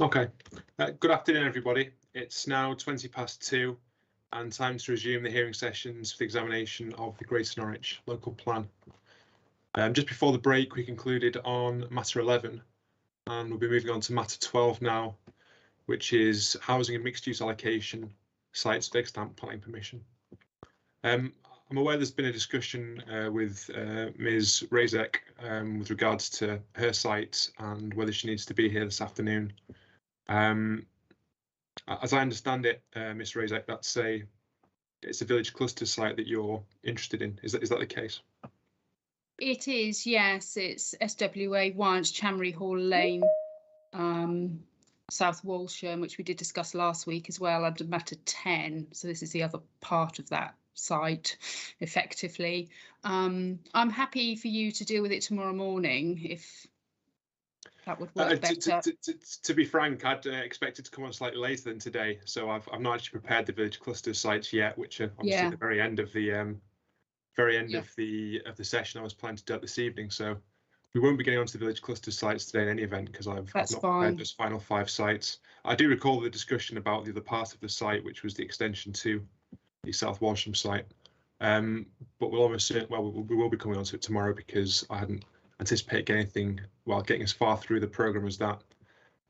Okay. Good afternoon, everybody. It's now 2:20 and time to resume the hearing sessions for the examination of the Greater Norwich local plan. Just before the break, we concluded on matter 11, and we'll be moving on to matter 12 now, which is housing and mixed-use allocation sites with extant planning permission. I'm aware there's been a discussion with Ms. Razek with regards to her site and whether she needs to be here this afternoon. As I understand it, Ms. Razek, it's a village cluster site that you're interested in. Is that the case? It is, yes. It's SWA 1, it's Chambery Hall Lane, South Walsham, which we did discuss last week as well under matter 10. So this is the other part of that site, effectively. I'm happy for you to deal with it tomorrow morning if that would work better. To be frank, I'd expected to come on slightly later than today, so I've not actually prepared the village cluster sites yet, which are obviously at the very end of the of the session I was planning to do this evening. So we won't be getting onto the village cluster sites today in any event because I've not prepared those final 5 sites. I do recall the discussion about the other part of the site, which was the extension to the South Walsham site. But we'll almost we will be coming onto it tomorrow because I hadn't anticipate getting as far through the programme as that.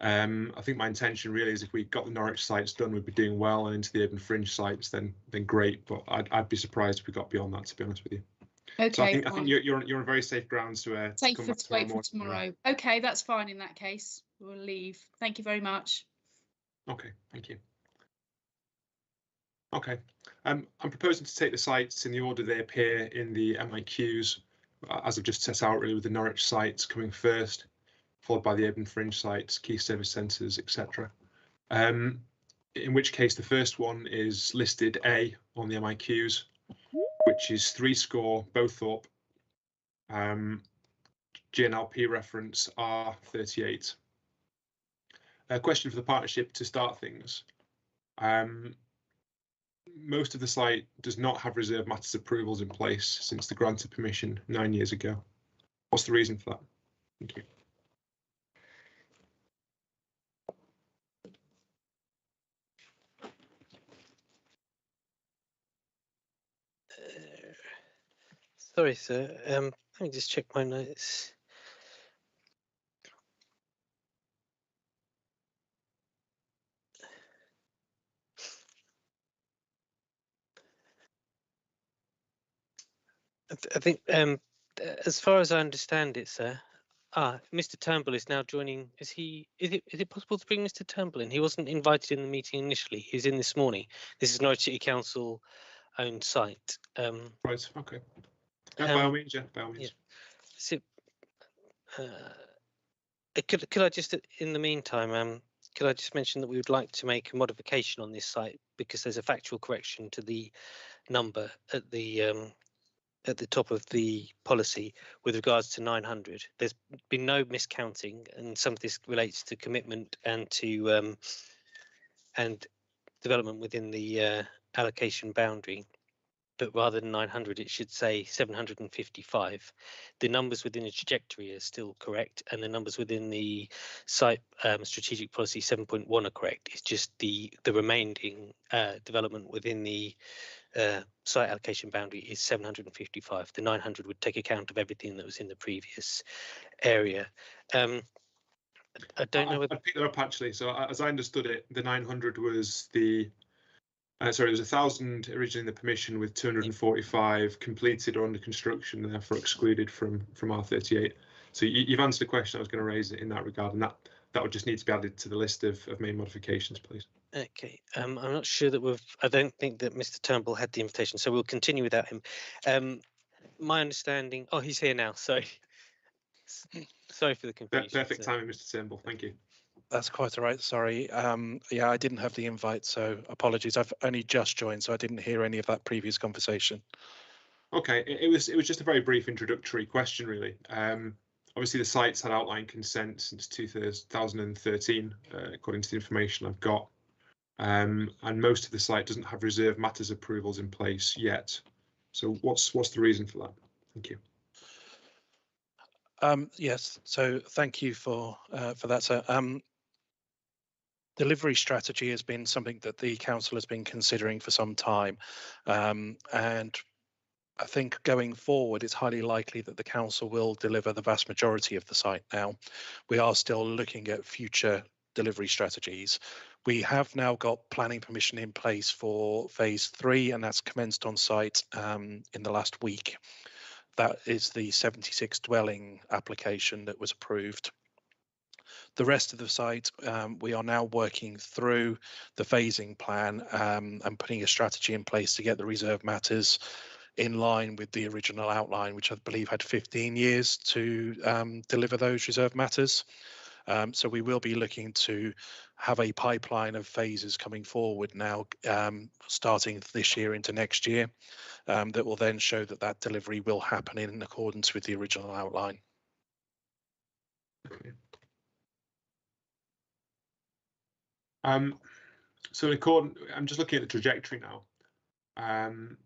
I think my intention really is if we got the Norwich sites done, we'd be doing well, and into the urban fringe sites, then great. But I'd be surprised if we got beyond that, to be honest with you. Okay. So I think you're on very safe grounds to come back to wait for tomorrow. Okay, that's fine in that case. We'll leave. Thank you very much. Okay, thank you. Okay, I'm proposing to take the sites in the order they appear in the MIQs, as I've just set out, really, with the Norwich sites coming first, followed by the urban fringe sites, key service centres, etc. In which case the first one is listed A on the MIQs, which is 3 score, Bowthorpe, GNLP reference R38. A question for the partnership to start things. Most of the site does not have reserved matters approvals in place since the grant of permission 9 years ago. What's the reason for that? Thank you. Sorry, sir. Let me just check my notes. I think, as far as I understand it, sir. Mr. Turnbull is now joining. Is it possible to bring Mr. Turnbull in? He wasn't invited in the meeting initially. He's in this morning. This is Norwich City Council owned site. Right. Okay. By all means, yeah. By all means. Yeah. So, could I just, in the meantime, could I just mention that we would like to make a modification on this site because there's a factual correction to the number at the top of the policy with regards to 900. There's been no miscounting, and some of this relates to commitment and to and development within the allocation boundary. But rather than 900, it should say 755. The numbers within the trajectory are still correct, and the numbers within the site strategic policy 7.1 are correct. It's just the remaining development within the site allocation boundary is 755. The 900 would take account of everything that was in the previous area. I don't know whether I picked that up actually. So as I understood it, the 900 was the sorry, there was 1,000 originally in the permission with 245 completed or under construction and therefore excluded from R38. So you've answered the question I was going to raise in that regard, and that would just need to be added to the list of main modifications, please. Okay, I'm not sure that I don't think that Mr. Turnbull had the invitation, so we'll continue without him. My understanding, he's here now, sorry. Sorry for the confusion. Perfect timing, Mr. Turnbull, thank you. That's quite all right, sorry. Yeah, I didn't have the invite, so apologies. I've only just joined, so I didn't hear any of that previous conversation. Okay, it was just a very brief introductory question, really. Obviously, the site's had outline consent since 2013, according to the information I've got. And most of the site doesn't have reserved matters approvals in place yet. So what's the reason for that? Thank you. Yes, so thank you for that, sir. Delivery strategy has been something that the council has been considering for some time, and I think going forward, it's highly likely that the council will deliver the vast majority of the site now. We are still looking at future delivery strategies. We have now got planning permission in place for phase 3, and that's commenced on site in the last week. That is the 76 dwelling application that was approved. The rest of the site, we are now working through the phasing plan and putting a strategy in place to get the reserve matters in line with the original outline, which I believe had 15 years to deliver those reserve matters. So we will be looking to have a pipeline of phases coming forward now, starting this year into next year, that will then show that that delivery will happen in accordance with the original outline. Okay. So in accordance, I'm just looking at the trajectory now. And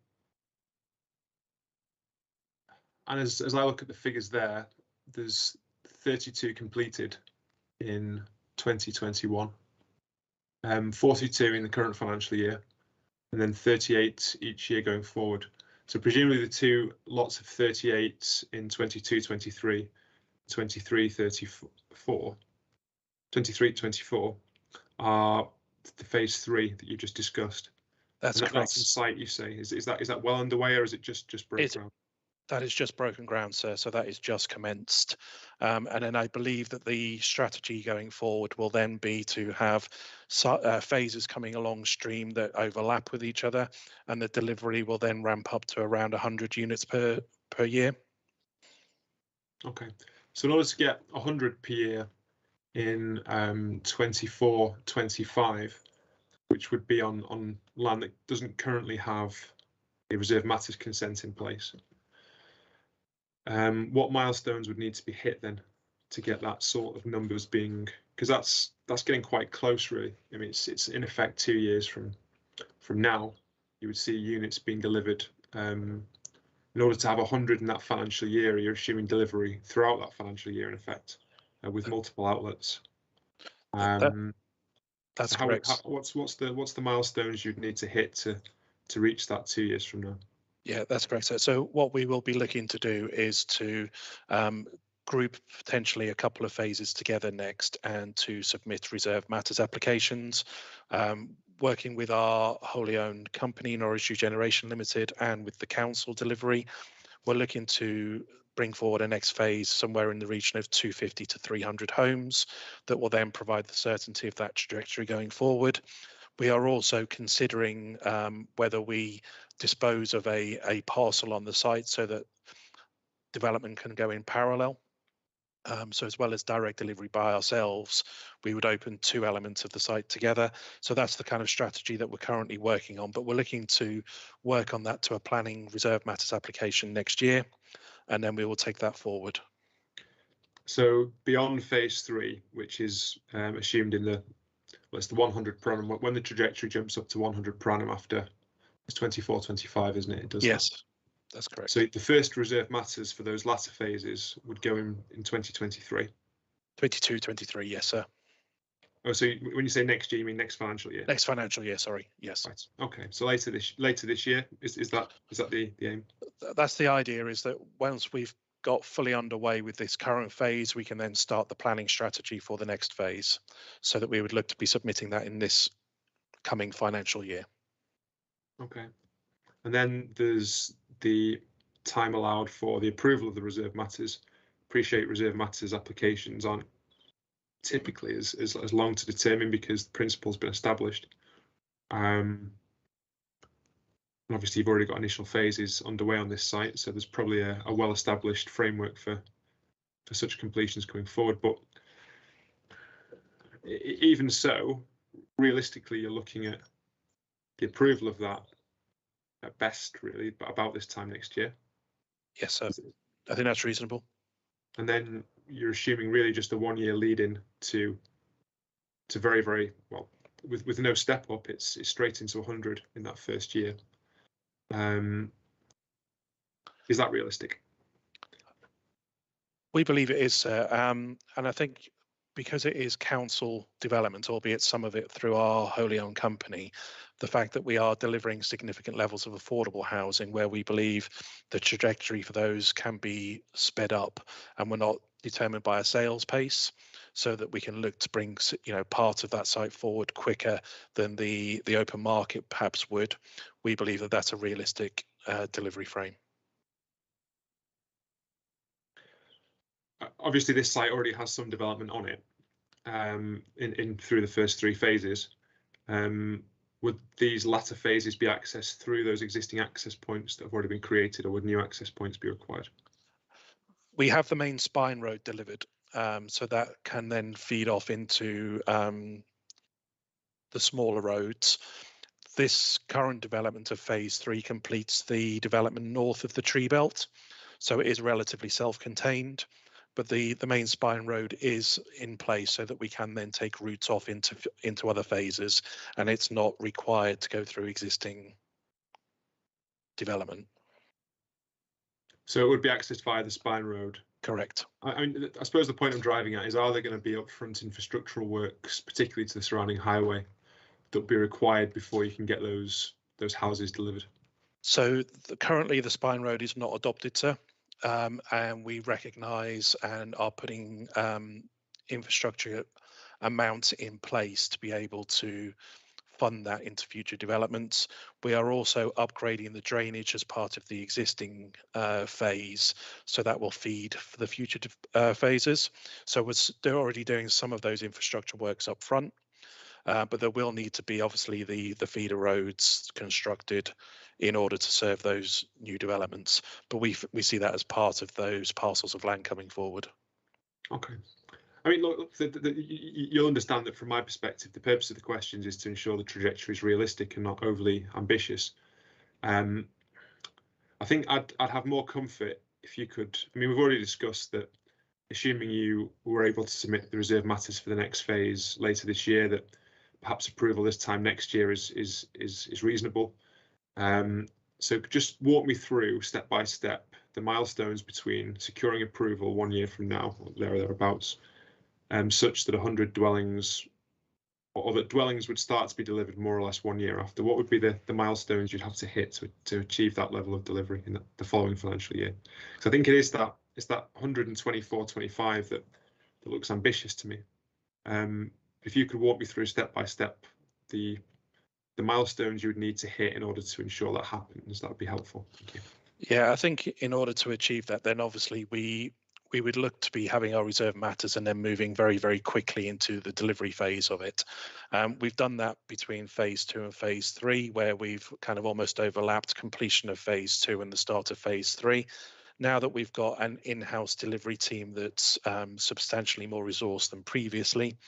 as I look at the figures there, there's 32 completed in 2021, 42 in the current financial year, and then 38 each year going forward. So presumably the two lots of 38 in 22-23, 23-34, 23-24 are the phase 3 that you just discussed. That's correct. That's in sight, you say. Is that well underway, or is it just broken ground? That is just broken ground, sir. So that is just commenced. And then I believe that the strategy going forward will then be to have phases coming along stream that overlap with each other, and the delivery will then ramp up to around 100 units per year. Okay. So in order to get 100 per year in 24-25, which would be on land that doesn't currently have a reserve matters consent in place, what milestones would need to be hit then to get that sort of numbers being, because that's getting quite close, really. I mean, it's in effect 2 years from now you would see units being delivered. In order to have 100 in that financial year, you're assuming delivery throughout that financial year, in effect, with multiple outlets. That's correct. What's the milestones you'd need to hit to reach that 2 years from now? Yeah, that's correct. So what we will be looking to do is to group potentially a couple of phases together next, and to submit reserve matters applications, working with our wholly owned company, Norwich Generation Limited, and with the council delivery. We're looking to bring forward a next phase somewhere in the region of 250 to 300 homes that will then provide the certainty of that trajectory going forward. We are also considering whether we dispose of a parcel on the site so that development can go in parallel. So as well as direct delivery by ourselves, we would open 2 elements of the site together. So that's the kind of strategy that we're currently working on, but we're looking to work on that to a planning reserve matters application next year, and then we will take that forward. So beyond phase 3, which is assumed in it's the 100 per annum, when the trajectory jumps up to 100 per annum after it's 24-25, isn't it? It does. Yes. That's correct. So the first reserve matters for those latter phases would go in 2023. 22-23, yes, sir. Oh, so when you say next year, you mean next financial year? Next financial year, sorry. Yes. Right. Okay. So later this year, is that the aim? That's the idea. Is that once we've got fully underway with this current phase, we can then start the planning strategy for the next phase, so that we would look to be submitting that in this coming financial year. Okay. And then there's the time allowed for the approval of the reserve matters. Appreciate reserve matters applications aren't typically as long to determine because the principle's been established. And obviously you've already got initial phases underway on this site, so there's probably a well-established framework for such completions going forward. But even so, realistically, you're looking at the approval of that at best, really, but about this time next year. Yes, sir. I think that's reasonable. And then you're assuming really just a 1 year lead in to very, very well, with no step up, it's straight into 100 in that first year. Is that realistic? We believe it is, sir. And I think because it is council development, albeit some of it through our wholly owned company, the fact that we are delivering significant levels of affordable housing where we believe the trajectory for those can be sped up, and we're not determined by a sales pace, so that we can look to bring part of that site forward quicker than the open market perhaps would. We believe that that's a realistic delivery frame. Obviously, this site already has some development on it in through the first 3 phases. Would these latter phases be accessed through those existing access points that have already been created, or would new access points be required? We have the main spine road delivered, so that can then feed off into the smaller roads. This current development of phase 3 completes the development north of the tree belt, so it is relatively self-contained, but the main spine road is in place so that we can then take routes off into other phases, and it's not required to go through existing development. So it would be accessed via the spine road? Correct. I suppose the point I'm driving at is, are there going to be upfront infrastructural works, particularly to the surrounding highway, that will be required before you can get those houses delivered? So currently the spine road is not adopted, sir, and we recognise and are putting infrastructure amounts in place to be able to fund that into future developments. We are also upgrading the drainage as part of the existing phase, so that will feed for the future phases. So they're already doing some of those infrastructure works up front. But there will need to be obviously the feeder roads constructed in order to serve those new developments. But we see that as part of those parcels of land coming forward. Okay. I mean, look, you'll understand that from my perspective, the purpose of the questions is to ensure the trajectory is realistic and not overly ambitious. I think I'd have more comfort if you could. I mean, we've already discussed that, assuming you were able to submit the reserve matters for the next phase later this year, that perhaps approval this time next year is reasonable. So just walk me through step by step the milestones between securing approval 1 year from now, or thereabouts, such that 100 dwellings, or that dwellings would start to be delivered more or less 1 year after. What would be the milestones you'd have to hit to achieve that level of delivery in the following financial year? So I think it's that 124-25 that looks ambitious to me. If you could walk me through step by step the milestones you would need to hit in order to ensure that happens, that would be helpful. Thank you. Yeah, I think in order to achieve that, then obviously we would look to be having our reserve matters and then moving very, very quickly into the delivery phase of it. We've done that between phase 2 and phase 3, where we've kind of almost overlapped completion of phase 2 and the start of phase 3. Now that we've got an in-house delivery team that's substantially more resourced than previously,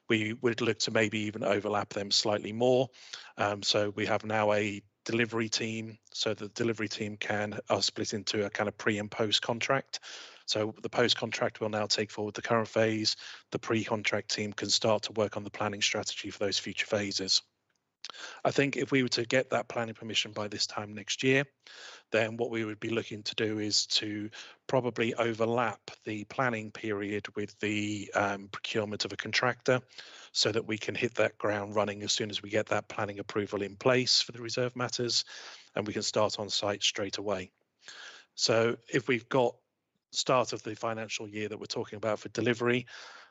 we would look to maybe even overlap them slightly more. So we have now a delivery team, so the delivery team are split into a kind of pre and post contract. So the post contract will now take forward the current phase. The pre-contract team can start to work on the planning strategy for those future phases. I think if we were to get that planning permission by this time next year, then what we would be looking to do is to probably overlap the planning period with the procurement of a contractor, so that we can hit that ground running as soon as we get that planning approval in place for the reserve matters, and we can start on site straight away. So if we've got start of the financial year that we're talking about for delivery,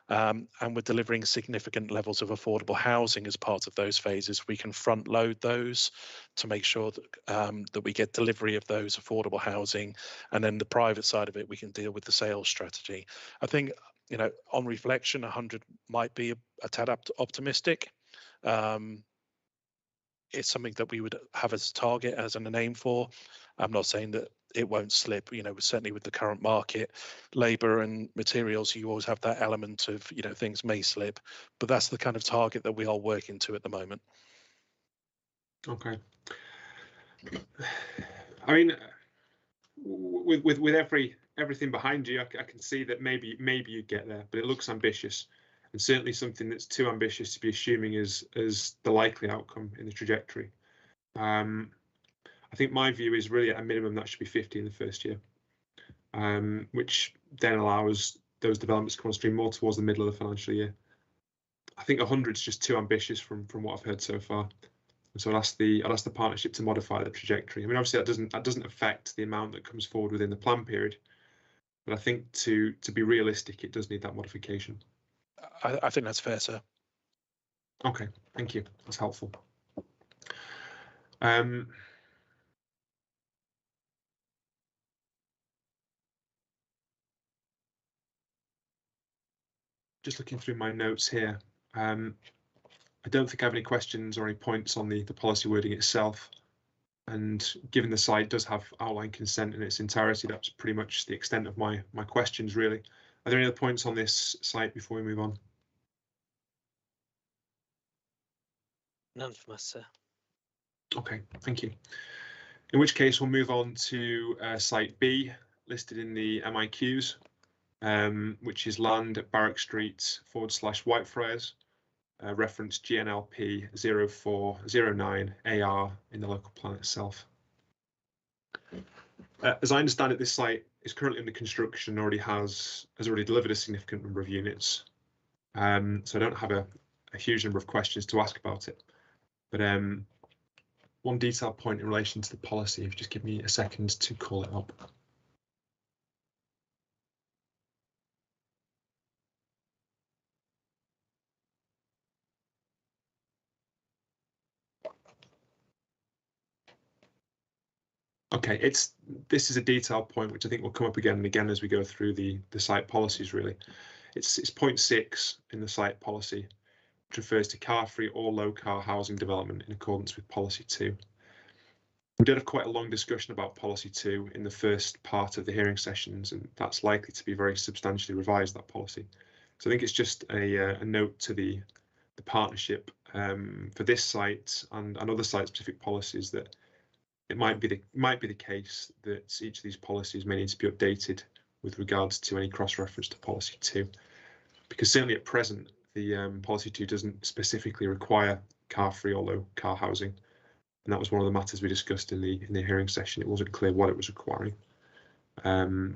and we're delivering significant levels of affordable housing as part of those phases, we can front load those to make sure that that we get delivery of those affordable housing, and then the private side of it we can deal with the sales strategy. I think, you know, on reflection, 100 might be a tad optimistic. It's something that we would have as a target, as an aim for. I'm not saying that it won't slip, you know, certainly with the current market, labour and materials, you always have that element of, you know, things may slip, but that's the kind of target that we are working to at the moment. Okay. I mean, with everything behind you, I can see that maybe you get there, but it looks ambitious, and certainly something that's too ambitious to be assuming as the likely outcome in the trajectory. I think my view is really at a minimum that should be 50 in the first year, which then allows those developments come on stream more towards the middle of the financial year. I think 100 is just too ambitious from what I've heard so far. So I'd ask the partnership to modify the trajectory. I mean, obviously that doesn't affect the amount that comes forward within the plan period, but I think to be realistic, it does need that modification. I think that's fair, sir. Okay, thank you. That's helpful. Just looking through my notes here. I don't think I have any questions or any points on the policy wording itself. And given the site does have outline consent in its entirety, that's pretty much the extent of my questions, really. Are there any other points on this site before we move on? None from us, sir. Okay, thank you. In which case, we'll move on to site B, listed in the MIQs, which is land at Barrack Street / Whitefriars, reference GNLP 0409 AR in the local plan itself. As I understand it, this site is currently under construction and has already delivered a significant number of units. So I don't have a huge number of questions to ask about it. But one detailed point in relation to the policy, if you just give me a second to call it up. Okay, this is a detailed point which I think will come up again and again as we go through the site policies. Really, it's point 6 in the site policy, which refers to car-free or low-car housing development in accordance with policy 2. We did have quite a long discussion about policy 2 in the first part of the hearing sessions, and that's likely to be very substantially revised, that policy. So I think it's just a note to the partnership for this site and other site-specific policies that it might be the case that each of these policies may need to be updated with regards to any cross-reference to policy 2, because certainly at present the policy 2 doesn't specifically require car-free or low-car housing, and that was one of the matters we discussed in the hearing session. It wasn't clear what it was requiring, so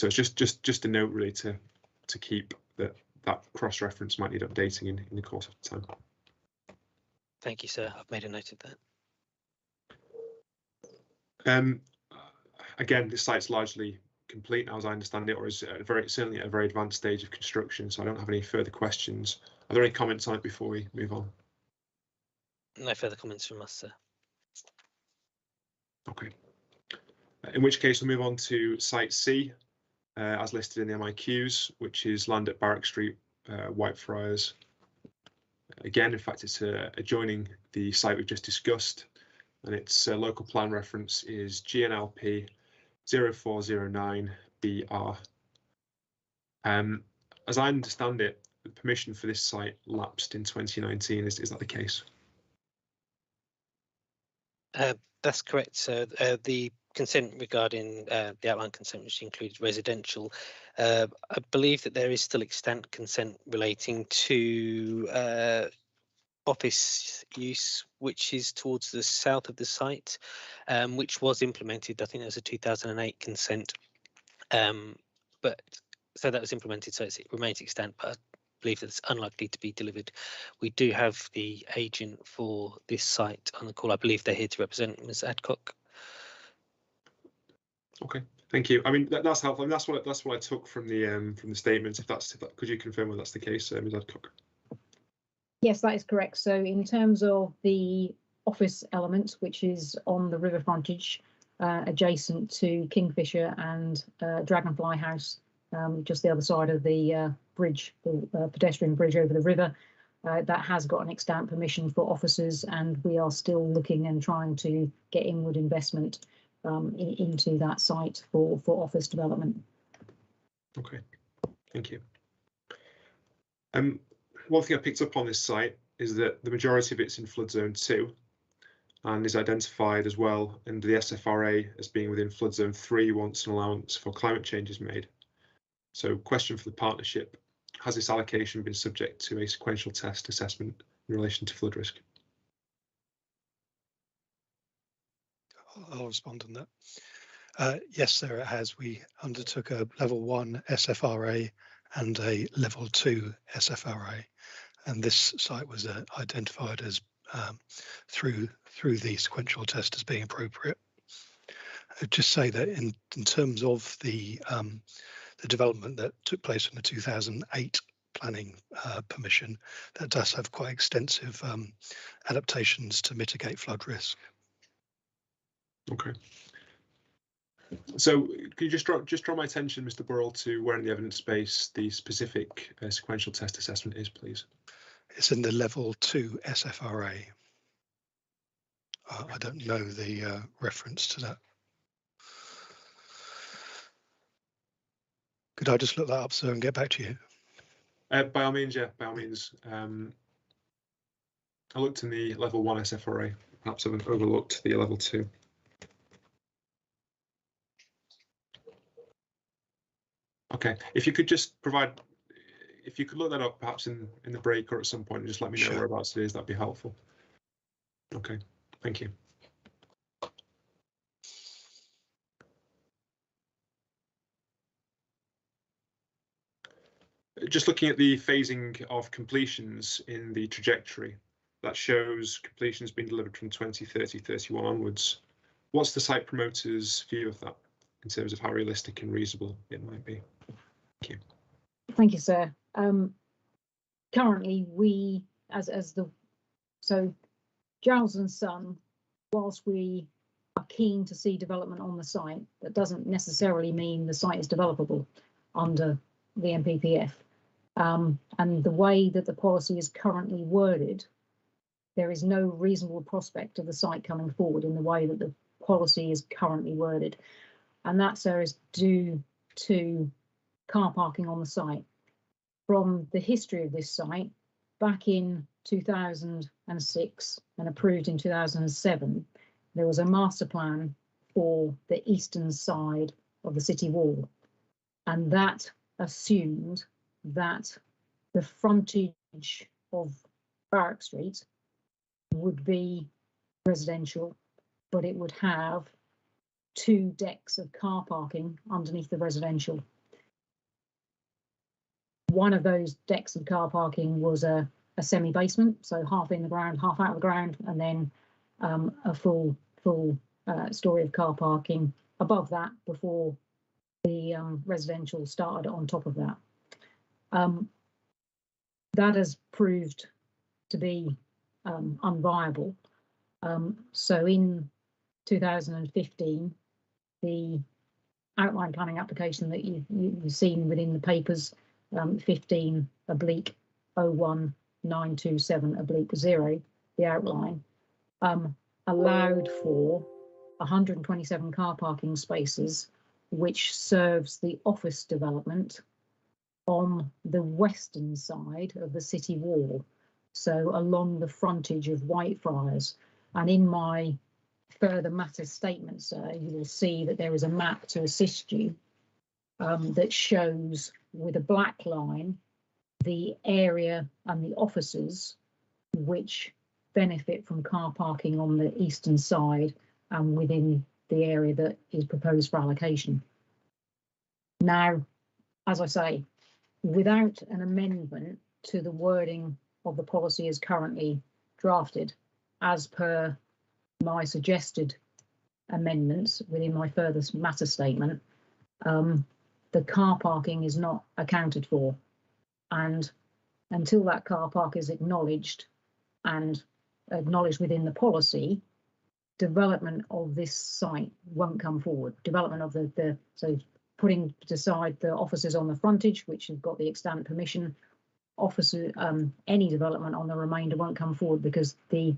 it's just a note really to keep that cross-reference might need updating in the course of time. Thank you, sir. I've made a note of that. Again, this site's largely complete now, as I understand it, or is certainly at a very advanced stage of construction, so I don't have any further questions. Are there any comments on it before we move on? No further comments from us, sir. Okay. In which case, we'll move on to site C, as listed in the MIQs, which is land at Barrack Street, Whitefriars. Again, in fact, it's adjoining the site we've just discussed, and its local plan reference is GNLP 0409 BR. As I understand it, the permission for this site lapsed in 2019. Is that the case? That's correct. So the consent regarding the outline consent, which includes residential, I believe that there is still extant consent relating to office use, which is towards the south of the site, which was implemented. I think there was a 2008 consent, but so that was implemented, so it remains extant, but I believe that it's unlikely to be delivered. We do have the agent for this site on the call. I believe they're here to represent Ms. Adcock. Okay, thank you. I mean, that's helpful. I mean, that's what I took from the statements. If that, could you confirm whether that's the case, Ms. Adcock? Yes, that is correct. So in terms of the office element, which is on the river frontage, adjacent to Kingfisher and Dragonfly House, just the other side of the bridge, the pedestrian bridge over the river, that has got an extant permission for offices, and we are still looking and trying to get inward investment into that site for office development. Okay, thank you. One thing I picked up on this site is that the majority of it's in flood zone 2 and is identified as well under the SFRA as being within flood zone 3 once an allowance for climate change is made. So question for the partnership, has this allocation been subject to a sequential test assessment in relation to flood risk? I'll respond on that. Yes, Sarah, it has. We undertook a level 1 SFRA and a level 2 SFRA, and this site was identified as through the sequential test as being appropriate. I'd just say that in terms of the development that took place in the 2008 planning permission, that does have quite extensive adaptations to mitigate flood risk. Okay. So could you just draw my attention, Mr. Burrell, to where in the evidence base the specific sequential test assessment is, please? It's in the level 2 SFRA. I don't know the reference to that. Could I just look that up, sir, and get back to you? By all means, yeah, by all means. I looked in the level 1 SFRA. Perhaps I've overlooked the level 2. Okay, if you could just provide, if you could look that up perhaps in the break or at some point, and just let me know whereabouts it is, that'd be helpful. Okay, thank you. Just looking at the phasing of completions in the trajectory, that shows completions being delivered from 2030, 31 onwards. What's the site promoter's view of that in terms of how realistic and reasonable it might be? Thank you. Thank you, sir. Currently, we, so Giles and Son, whilst we are keen to see development on the site, that doesn't necessarily mean the site is developable under the NPPF. And the way that the policy is currently worded, there is no reasonable prospect of the site coming forward in the way that the policy is currently worded. And that, sir, is due to car parking on the site. From the history of this site, back in 2006 and approved in 2007, there was a master plan for the eastern side of the city wall. And that assumed that the frontage of Barrack Street would be residential, but it would have 2 decks of car parking underneath the residential. One of those decks of car parking was a semi-basement, so half in the ground, half out of the ground, and then a full story of car parking above that before the residential started on top of that. That has proved to be unviable. So in 2015, the outline planning application that you've seen within the papers, 15/01927/0, the outline, allowed for 127 car parking spaces, which serves the office development on the western side of the city wall, so along the frontage of Whitefriars. And in my further matter statement, sir, you will see that there is a map to assist you that shows with a black line the area and the offices which benefit from car parking on the eastern side and within the area that is proposed for allocation. Now, as I say, without an amendment to the wording of the policy as currently drafted, as per my suggested amendments within my further matter statement, the car parking is not accounted for. And until that car park is acknowledged and acknowledged within the policy, development of this site won't come forward. Development of so putting aside the offices on the frontage, which have got the extant permission, any development on the remainder won't come forward because the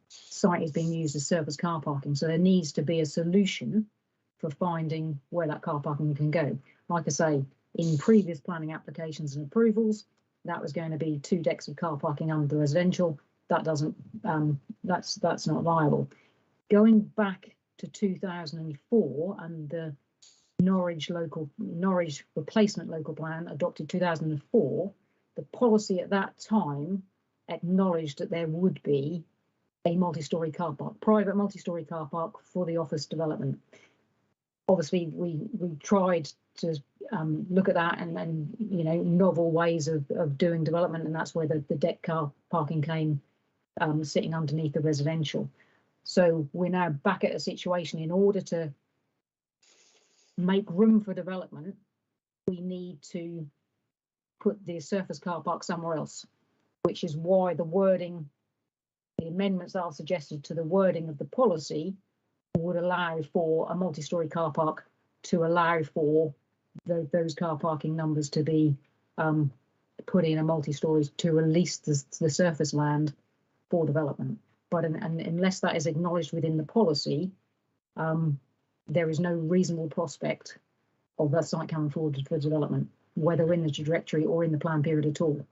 site is being used as surface car parking. So there needs to be a solution for finding where that car parking can go. Like I say, in previous planning applications and approvals, that was going to be 2 decks of car parking under the residential. That doesn't, that's not viable. Going back to 2004 and the Norwich replacement local plan adopted 2004, the policy at that time acknowledged that there would be a multi-storey car park, private multi-storey car park for the office development. obviously we tried to look at that and you know, novel ways of doing development, and that's where the deck car parking came sitting underneath the residential. So we're now back at a situation, in order to make room for development, we need to put the surface car park somewhere else, which is why the wording, the amendments that are suggested to the wording of the policy would allow for a multi-storey car park, to allow for those car parking numbers to be put in a multi-storey to release the surface land for development. But and unless that is acknowledged within the policy, there is no reasonable prospect of that site coming forward for development, whether in the trajectory or in the plan period at all.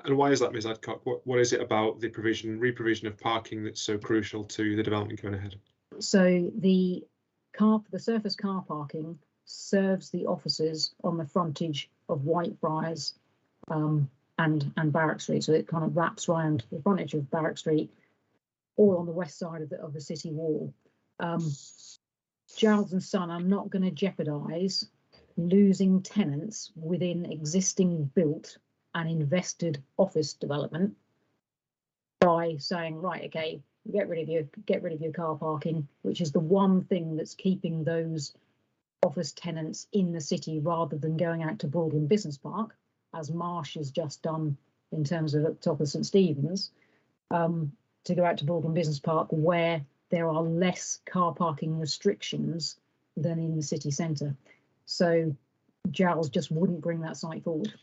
And why is that, Ms. Adcock? What is it about the re-provision of parking that's so crucial to the development going ahead? So the surface car parking serves the offices on the frontage of Whitefriars and Barrack Street. So it kind of wraps around the frontage of Barrack Street, all on the west side of the city wall. Giles and Son are not going to jeopardise losing tenants within existing built and invested office development by saying, right, okay, get rid of your car parking, which is the one thing that's keeping those office tenants in the city, rather than going out to Broadland Business Park, as Marsh has just done in terms of at the top of St Stephen's, to go out to Broadland Business Park, where there are less car parking restrictions than in the city centre. So Giles just wouldn't bring that site forward.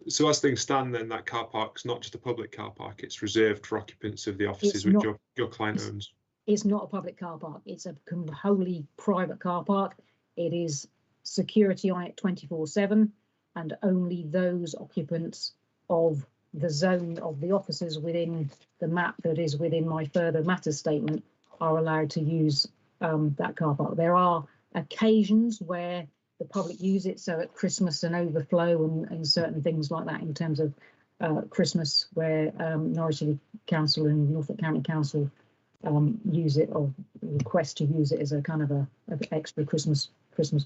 So as things stand, then, that car park's not just a public car park, it's reserved for occupants of the offices which your client owns. It's not a public car park, it's a wholly private car park. It is security on it 24/7, and only those occupants of the zone of the offices within the map that is within my further matters statement are allowed to use that car park. There are occasions where the public use it, so at Christmas and overflow and certain things like that, in terms of Christmas, where Norwich City Council and Norfolk County Council use it, or request to use it as a kind of extra Christmas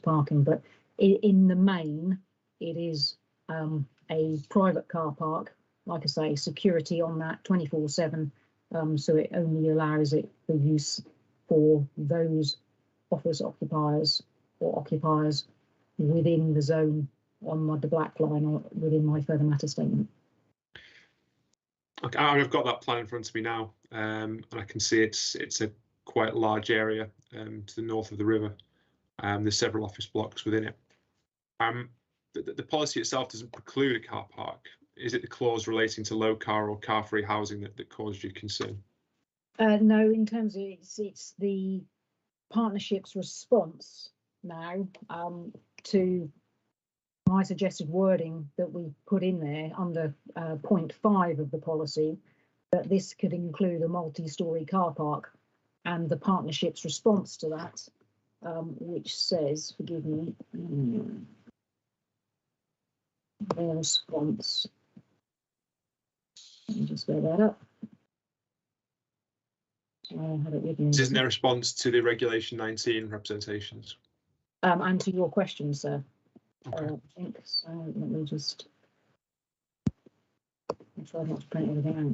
parking. But in the main, it is a private car park, like I say, security on that 24/7, so it only allows it for use for those office occupiers or occupiers within the zone on the black line, or within my further matter statement. Okay, I've got that plan in front of me now, and I can see it's a quite large area to the north of the river. There's several office blocks within it. The policy itself doesn't preclude a car park. Is it the clause relating to low car or car-free housing that caused you concern? No, in terms of it's the partnership's response now to my suggested wording that we put in there under point 5 of the policy, that this could include a multi-storey car park, and the partnership's response to that, which says, forgive me, their response, let me just get that up. I have it with me. This isn't a response to the Regulation 19 representations. And to your question, sir. Okay. I think so. Let me just try not to print everything out.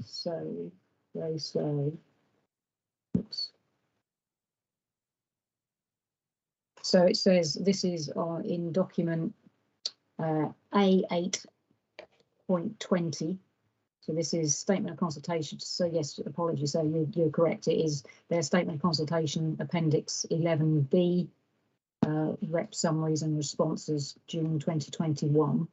So they say, oops. So it says this is in document A8.20. So this is statement of consultation. So yes, apologies. So you're correct. It is their statement of consultation, appendix 11B, rep summaries and responses, June 2021.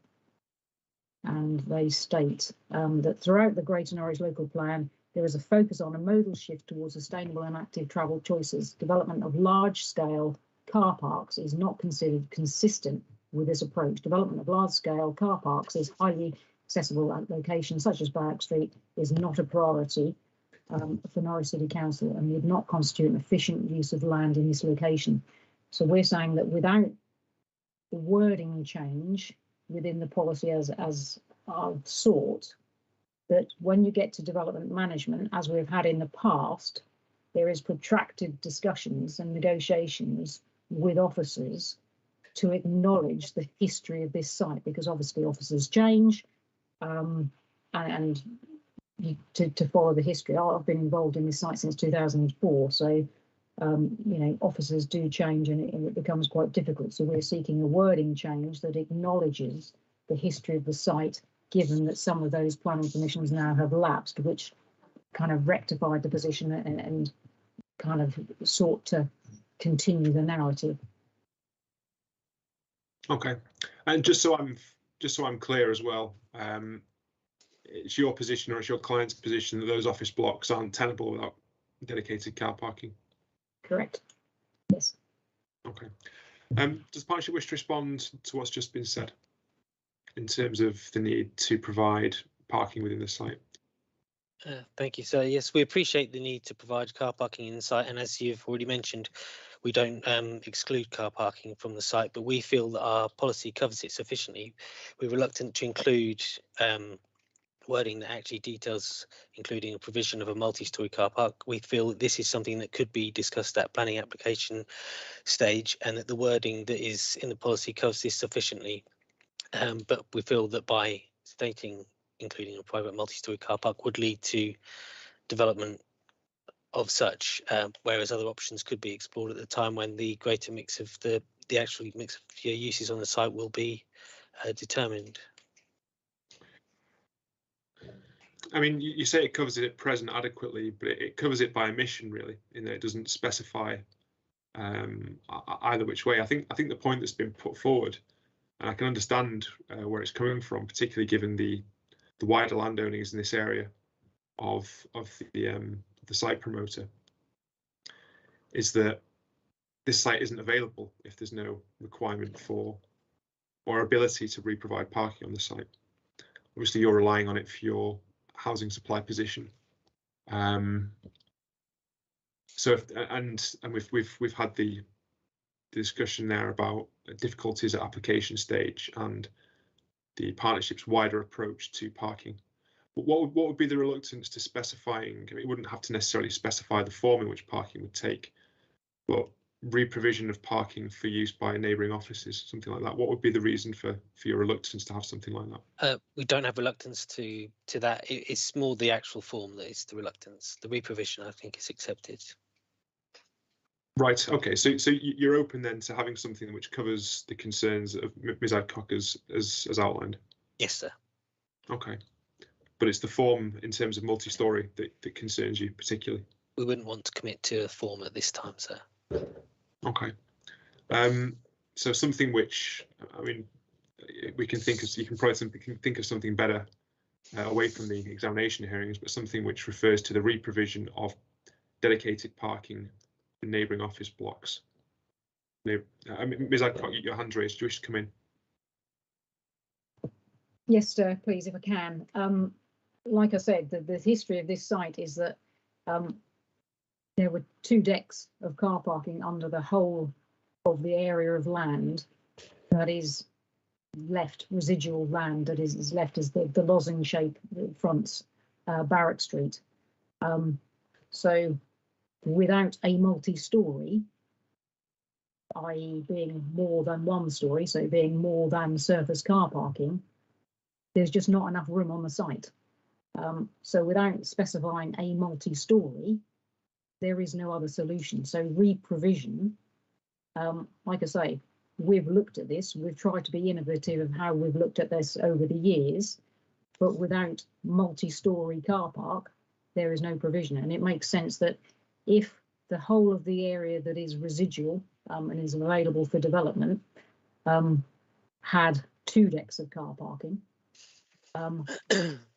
And they state that throughout the Greater Norwich Local Plan, there is a focus on a modal shift towards sustainable and active travel choices. Development of large-scale car parks is not considered consistent with this approach. Development of large-scale car parks is highly accessible at locations such as Barrack Street is not a priority. for Norwich City Council and would not constitute an efficient use of land in this location. So we're saying that without the wording change within the policy as I've sought, that when you get to development management, as we've had in the past, there is protracted discussions and negotiations with officers to acknowledge the history of this site, because obviously officers change, and to follow the history. I've been involved in this site since 2004, so you know, officers do change and it becomes quite difficult. So we're seeking a wording change that acknowledges the history of the site, given that some of those planning permissions now have lapsed, which kind of rectified the position and kind of sought to continue the narrative. Okay, and just so I'm clear as well, it's your position, or it's your client's position, that those office blocks aren't tenable without dedicated car parking? Correct. Yes. Okay. Does the partnership wish to respond to what's just been said in terms of the need to provide parking within the site? Thank you. So yes, we appreciate the need to provide car parking in the site, and as you've already mentioned, we don't exclude car parking from the site, but we feel that our policy covers it sufficiently. We're reluctant to include wording that actually details including a provision of a multi-storey car park. We feel that this is something that could be discussed at planning application stage, and that the wording that is in the policy covers this sufficiently. But we feel that by stating including a private multi-storey car park would lead to development of such, whereas other options could be explored at the time when the greater mix of the actual mix of uses on the site will be determined. I mean, you say it covers it at present adequately, but it covers it by omission, really, in that it doesn't specify either which way. I think the point that's been put forward, and I can understand where it's coming from, particularly given the wider landownings in this area of the site promoter, is that this site isn't available if there's no requirement for or ability to re-provide parking on the site. Obviously, you're relying on it for your housing supply position. So we've had the discussion there about difficulties at application stage and the partnership's wider approach to parking. But what would be the reluctance to specifying? I mean, it wouldn't have to necessarily specify the form in which parking would take, but re-provision of parking for use by neighbouring offices, something like that. What would be the reason for your reluctance to have something like that? We don't have reluctance to that. It's more the actual form that is the reluctance. The re-provision, I think, is accepted. Right. Okay. So you're open then to having something which covers the concerns of Ms. Adcock as outlined. Yes, sir. Okay. But it's the form in terms of multi-storey that concerns you particularly. We wouldn't want to commit to a form at this time, sir. Okay. So something which, I mean, we can think of. You can probably think of something better away from the examination hearings, but something which refers to the re-provision of dedicated parking for neighbouring office blocks. I mean, Ms. Adcock, your hand raised. Do you wish to come in? Yes, sir, please, if I can. Like I said, the history of this site is that there were 2 decks of car parking under the whole of the area of land that is left, residual land that is left as the lozenge shape that fronts Barrack Street. So without a multi-storey, i.e. being more than 1 storey, so being more than surface car parking, there's just not enough room on the site. So without specifying a multi-storey, there is no other solution. So re-provision, like I say, we've looked at this, we've tried to be innovative of how we've looked at this over the years, but without multi-storey car park, there is no provision. And it makes sense that if the whole of the area that is residual and is available for development had 2 decks of car parking,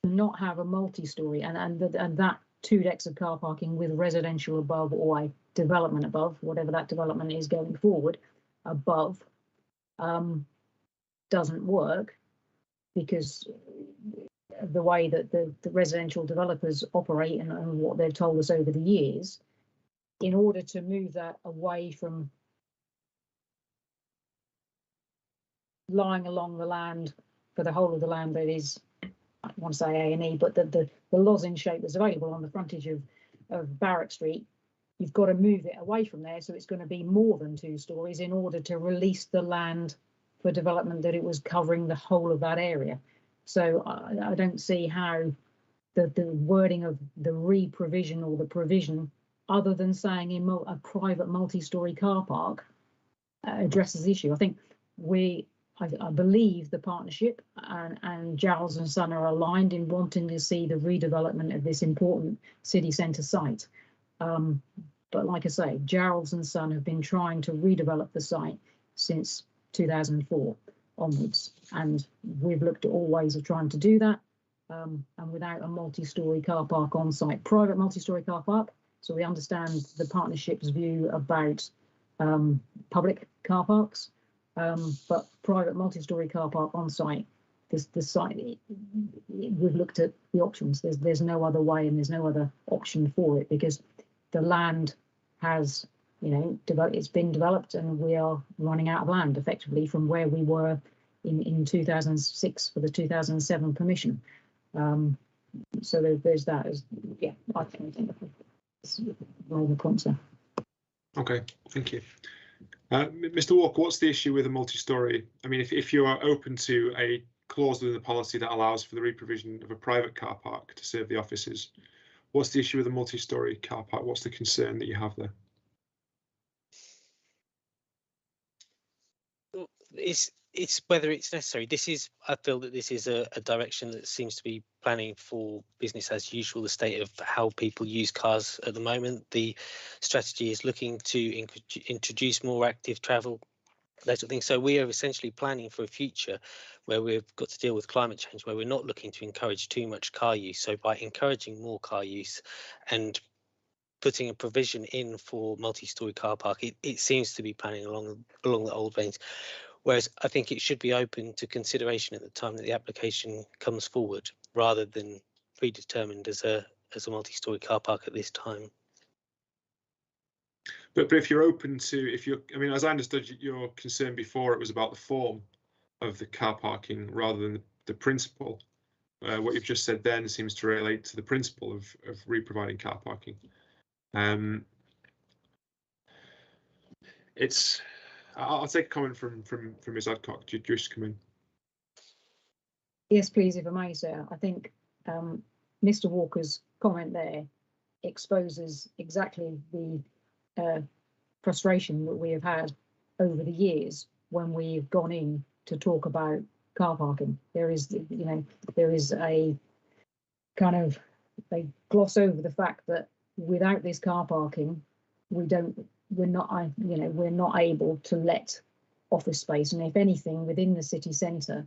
not have a multi-storey and that 2 decks of car parking with residential above or a development above, whatever that development is going forward, above, doesn't work, because the way that the residential developers operate and what they've told us over the years, in order to move that away from lying along the land for the whole of the land that is, I want to say A&E, but the lozenge shape that's available on the frontage of Barrack Street, you've got to move it away from there, so it's going to be more than 2 stories in order to release the land for development that it was covering the whole of that area. So I don't see how the wording of the re-provision or the provision, other than saying in a private multi-storey car park, addresses the issue. I think I believe the partnership and Giles and Son are aligned in wanting to see the redevelopment of this important city centre site. But like I say, Giles and Son have been trying to redevelop the site since 2004 onwards, and we've looked at all ways of trying to do that, and without a multi-storey car park on site, private multi-storey car park. So we understand the partnership's view about public car parks, but private multi-storey car park on site, the site, we've looked at the options. There's no other way, and there's no other option for it, because the land has, it's been developed, and we are running out of land effectively from where we were in 2006 for the 2007 permission. So there's that. I think that's all the points there. Okay, thank you. Mr. Walker, what's the issue with a multi-storey? I mean, if you are open to a clause within the policy that allows for the re-provision of a private car park to serve the offices, what's the issue with a multi-storey car park? What's the concern that you have there? It's whether it's necessary. I feel that this is a direction that seems to be planning for business as usual, the state of how people use cars at the moment. The strategy is looking to introduce more active travel, that sort of thing. So we are essentially planning for a future where we've got to deal with climate change, where we're not looking to encourage too much car use. So by encouraging more car use and putting a provision in for multi-storey car park, it seems to be planning along the old veins. Whereas I think it should be open to consideration at the time that the application comes forward, rather than predetermined as a multi-storey car park at this time. But if you're open to, I mean, as I understood your concern before, it was about the form of the car parking rather than the principle. What you've just said then seems to relate to the principle of re-providing car parking. I'll take a comment from Ms. Adcock. Do you wish to come in? Yes, please, if I may, sir. I think Mr. Walker's comment there exposes exactly the frustration that we have had over the years when we've gone in to talk about car parking. There is a kind of, they gloss over the fact that without this car parking, we're not able to let office space. And if anything, within the city centre,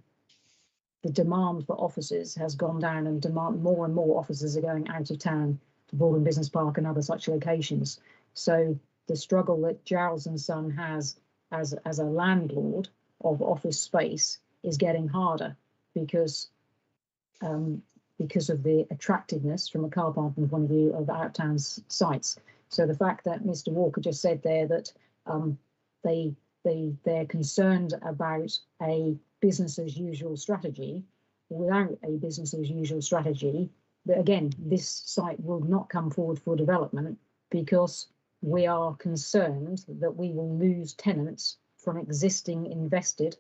the demand for offices has gone down, and more and more offices are going out of town to Baldwin Business Park and other such locations. So the struggle that Giles and Son has as a landlord of office space is getting harder because of the attractiveness from a car parking point of view of out-of-town sites. So the fact that Mr. Walker just said there that they're concerned about a business as usual strategy, without a business as usual strategy, but again, this site will not come forward for development because we are concerned that we will lose tenants from existing invested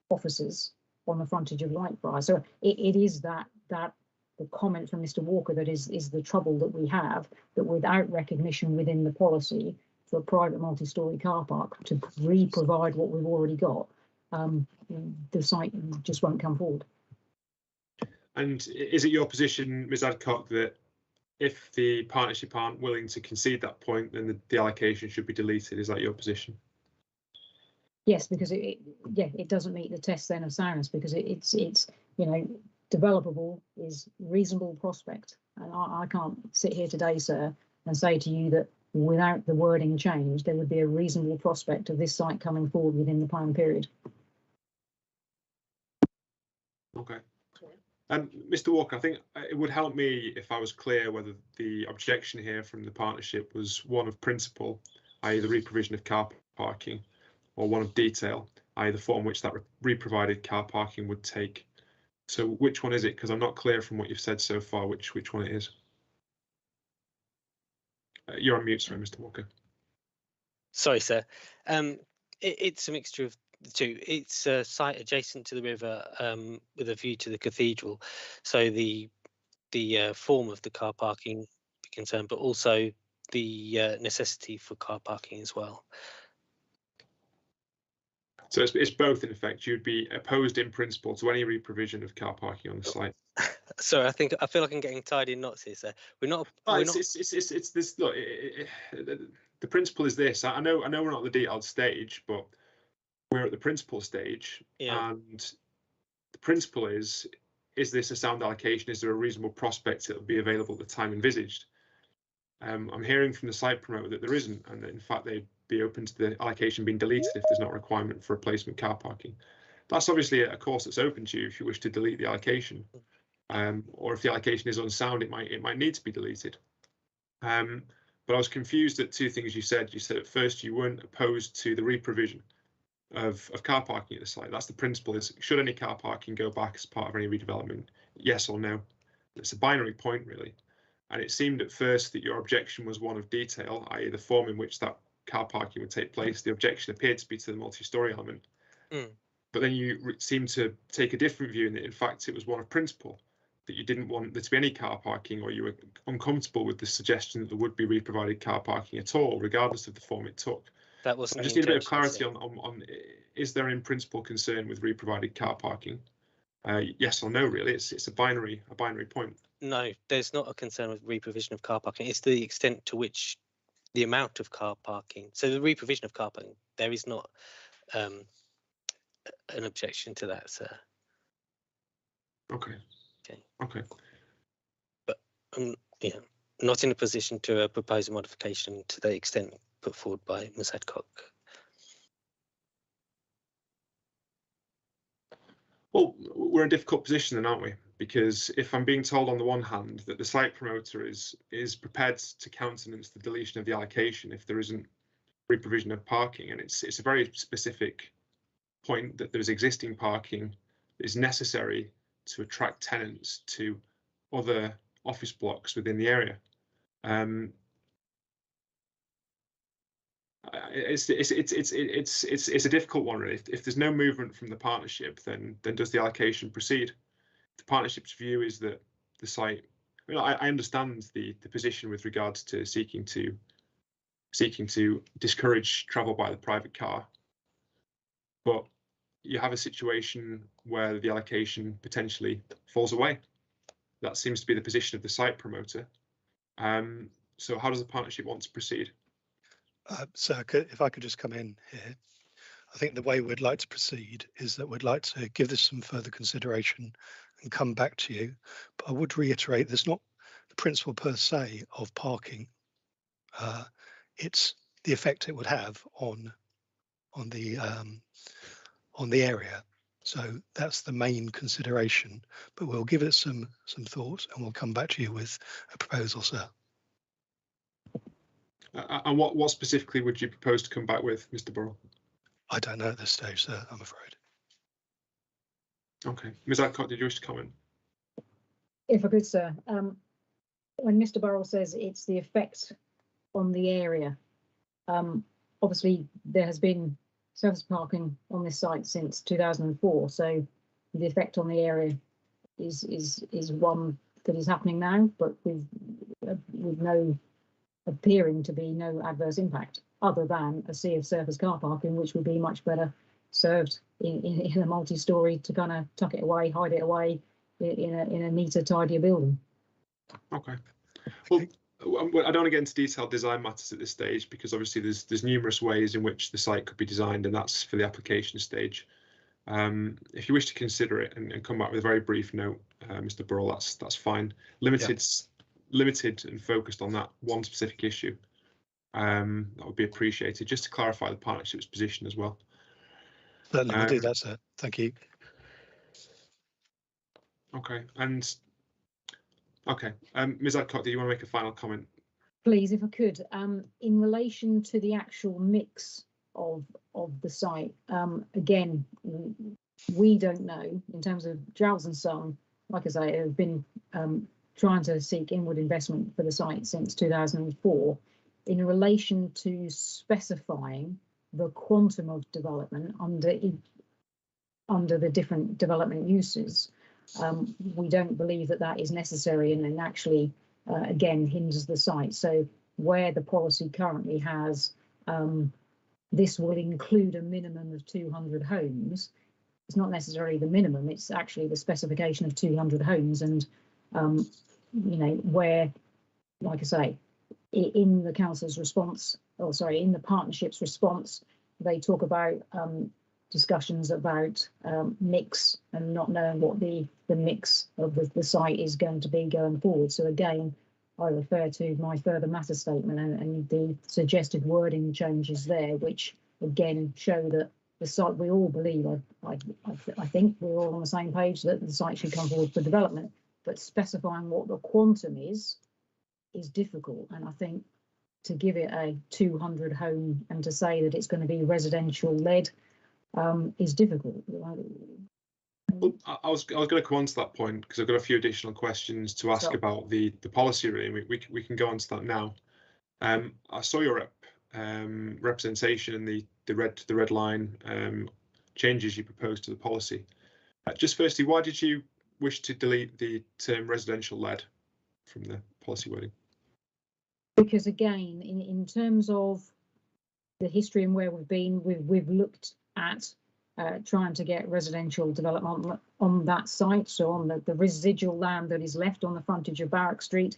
offices on the frontage of Lightbriar. So it is that the comment from Mr. Walker that is the trouble that we have, that without recognition within the policy for a private multi-storey car park to re-provide what we've already got, the site just won't come forward. And is it your position, Ms. Adcock, that if the partnership aren't willing to concede that point, then the allocation should be deleted? Is that your position? Yes, because it doesn't meet the test then of soundness, because it's developable is reasonable prospect, and I can't sit here today, sir, and say to you that without the wording change there would be a reasonable prospect of this site coming forward within the plan period. Okay. Mr. Walker, I think it would help me if I was clear whether the objection here from the partnership was one of principle, i.e. the re-provision of car parking, or one of detail, i.e. the form which that re-provided car parking would take. So which one is it? Because I'm not clear from what you've said so far which one it is. You're on mute, sorry, Mr. Walker. Sorry, sir. It's a mixture of the two. It's a site adjacent to the river with a view to the cathedral. So the form of the car parking concern, but also the necessity for car parking as well. So it's both, in effect. You'd be opposed in principle to any re-provision of car parking on the site. Sorry, I feel like I'm getting tied in knots here, sir. We're not. It's this. Look, the principle is this. I know we're not at the detailed stage, but we're at the principle stage, and the principle is this a sound allocation? Is there a reasonable prospect it'll be available at the time envisaged? I'm hearing from the site promoter that there isn't, and that in fact they'd be open to the allocation being deleted if there's not a requirement for replacement car parking. That's obviously a course that's open to you if you wish to delete the allocation, or if the allocation is unsound, it might need to be deleted. But I was confused at two things you said. You said at first you weren't opposed to the re-provision of car parking at the site. That's the principle. Is should any car parking go back as part of any redevelopment? Yes or no? It's a binary point really. And it seemed at first that your objection was one of detail, i.e. the form in which that car parking would take place. The objection appeared to be to the multi-storey element. But then you seemed to take a different view, and that in fact it was one of principle, that you didn't want there to be any car parking, or you were uncomfortable with the suggestion that there would be re-provided car parking at all, regardless of the form it took. That wasn't. I just need a bit of clarity on is there in principle concern with re-provided car parking? Yes or no, really. It's a binary point. No, there's not a concern with re-provision of car parking. It's the extent to which the amount of car parking. So the re-provision of car parking, there is not an objection to that, sir. Okay. But yeah, not in a position to propose a modification to the extent put forward by Ms. Adcock. Well, we're in a difficult position then, aren't we? Because if I'm being told on the one hand that the site promoter is prepared to countenance the deletion of the allocation if there isn't re-provision of parking, and it's a very specific point that there's existing parking that is necessary to attract tenants to other office blocks within the area. It's a difficult one really. If there's no movement from the partnership, then does the allocation proceed? The partnership's view is that the site. I understand the position with regards to seeking to discourage travel by the private car, but you have a situation where the allocation potentially falls away. That seems to be the position of the site promoter. So how does the partnership want to proceed? So if I could just come in here, I think the way we'd like to proceed is that we'd like to give this some further consideration and come back to you. But I would reiterate, there's not the principle per se of parking. It's the effect it would have on the area. So that's the main consideration. But we'll give it some thought, and we'll come back to you with a proposal, sir. And what specifically would you propose to come back with, Mr. Burrell? I don't know at this stage, sir, I'm afraid. Okay. Ms. Adcock, did you wish to comment? If I could, sir. When Mr. Burrell says it's the effect on the area, obviously there has been surface parking on this site since 2004, so the effect on the area is one that is happening now, but with no appearing to be no adverse impact other than a sea of surface car parking, which would be much better served in a multi-storey to kind of tuck it away, hide it away in a neater, tidier building. Okay. Well, I don't want to get into detailed design matters at this stage, because obviously there's numerous ways in which the site could be designed, and that's for the application stage. If you wish to consider it and come back with a very brief note, Mr. Burrell, that's fine. Limited and focused on that one specific issue. That would be appreciated, just to clarify the partnership's position as well. Certainly, we'll do that, sir. Thank you. Okay, and okay, Ms. Adcock, do you want to make a final comment? Please, if I could, in relation to the actual mix of the site, again, we don't know in terms of Giles and Son. Like I say, have been trying to seek inward investment for the site since 2004. In relation to specifying the quantum of development under the different development uses, we don't believe that that is necessary, and then actually again hinders the site. So where the policy currently has this will include a minimum of 200 homes, it's not necessarily the minimum, it's actually the specification of 200 homes. And you know, where, like I say, in the council's response, or sorry, in the partnership's response, they talk about discussions about mix and not knowing what the mix of the site is going to be going forward. So again, I refer to my further matter statement and the suggested wording changes there, which again show that the site, we all believe, I think we're all on the same page that the site should come forward for development, but specifying what the quantum is difficult. And I think to give it a 200 home and to say that it's going to be residential led is difficult. Well, I was going to come on to that point because I've got a few additional questions to ask about the policy. Really, we can go on to that now. I saw your representation in the red line changes you proposed to the policy. Just firstly, why did you wish to delete the term residential led from the policy wording? Because again, in terms of the history and where we've been, we've looked at trying to get residential development on that site, so on the residual land that is left on the frontage of Barrack Street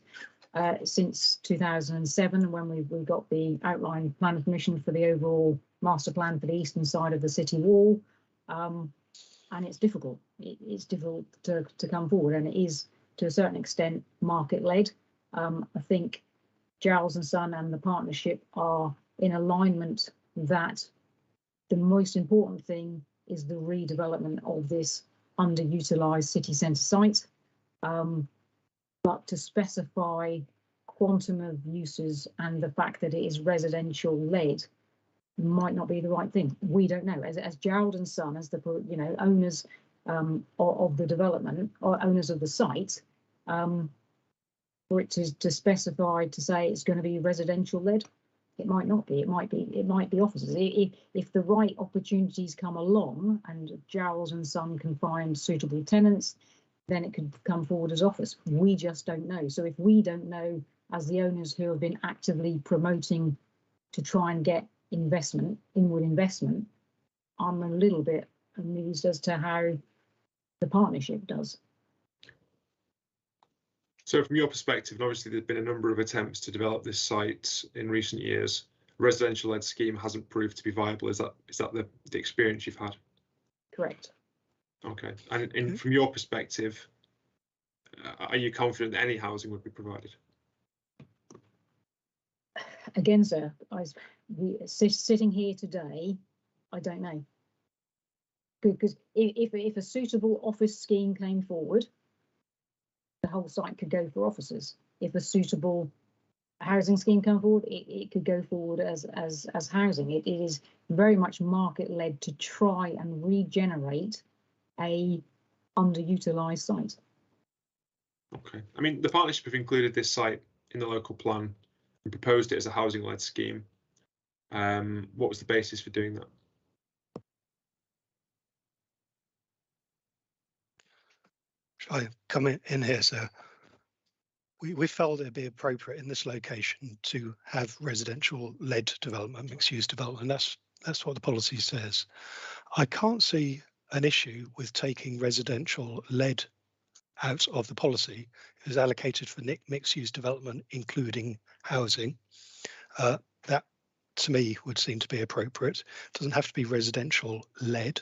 since 2007, when we got the outline plan permission for the overall master plan for the eastern side of the city wall. And it's difficult. It's difficult to come forward, and it is to a certain extent market led. I think Giles and Son and the partnership are in alignment that the most important thing is the redevelopment of this underutilised city centre site. But to specify quantum of uses and the fact that it is residential led might not be the right thing. We don't know. As Gerald and Son, as the owners of the development or owners of the site, for it to specify to say it's going to be residential led, it might not be. It might be offices. If the right opportunities come along and Giles and Son can find suitable tenants, then it could come forward as office. We just don't know. So if we don't know, as the owners who have been actively promoting to try and get investment, inward investment, I'm a little bit amused as to how the partnership does. So from your perspective, and obviously there's been a number of attempts to develop this site in recent years, residential led scheme hasn't proved to be viable. Is that the experience you've had? Correct. Okay, and from your perspective, are you confident that any housing would be provided? Again, sir, sitting here today, I don't know. Because if a suitable office scheme came forward, the whole site could go for offices. If a suitable housing scheme come forward, it could go forward as housing. It is very much market led to try and regenerate a underutilised site. Okay, I mean the partnership have included this site in the local plan and proposed it as a housing led scheme. What was the basis for doing that? Shall I come in here, sir? We felt it'd be appropriate in this location to have residential led development, mixed use development. That's what the policy says. I can't see an issue with taking residential led out of the policy. It is allocated for mixed use development, including housing. That to me would seem to be appropriate. It doesn't have to be residential led,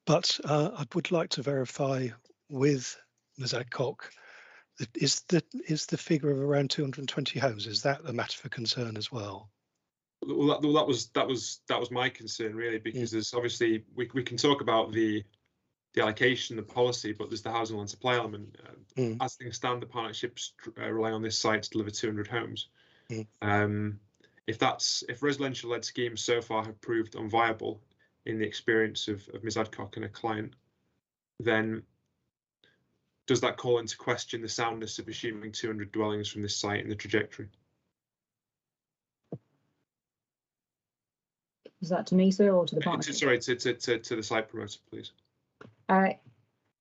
but I would like to verify with Ms. Adcock, is the figure of around 220 homes, is that a matter for concern as well? Well, that was my concern really, because there's obviously we can talk about the the allocation, the policy, but there's the housing land supply element. As things stand, the partnerships rely on this site to deliver 200 homes. If residential-led schemes so far have proved unviable in the experience of Ms. Adcock and her client, then does that call into question the soundness of assuming 200 dwellings from this site in the trajectory? Is that to me, sir, or to the partnership? Sorry, to the site promoter, please.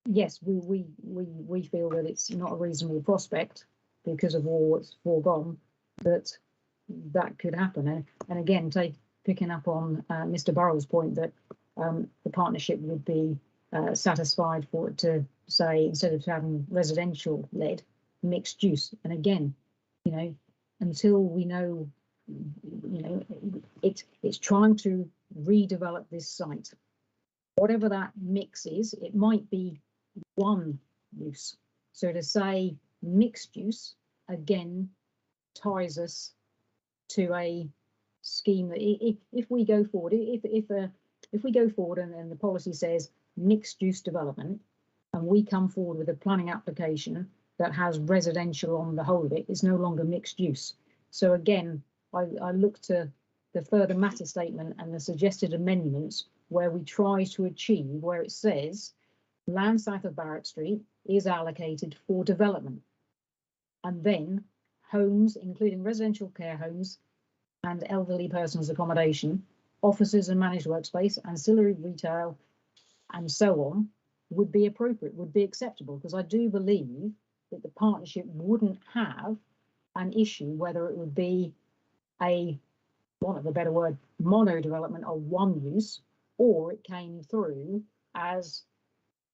Yes, we feel that it's not a reasonable prospect because of all what's foregone that could happen. And again, picking up on Mr. Burrell's point that the partnership would be satisfied for it to say, instead of having residential led, mixed use. And again, until we know, it's trying to redevelop this site. Whatever that mix is, it might be one use. So to say mixed use, again, ties us to a scheme that if we go forward, if we go forward and the policy says mixed use development, and we come forward with a planning application that has residential on the whole of it, it's no longer mixed use. So again, I look to the further matter statement and the suggested amendments where we try to achieve, where it says land south of Barrack Street is allocated for development, and then homes, including residential care homes and elderly persons accommodation, offices and managed workspace, ancillary retail, and so on, would be appropriate, would be acceptable, because I do believe that the partnership wouldn't have an issue whether it would be a, want of a better word, mono development of one use, or it came through as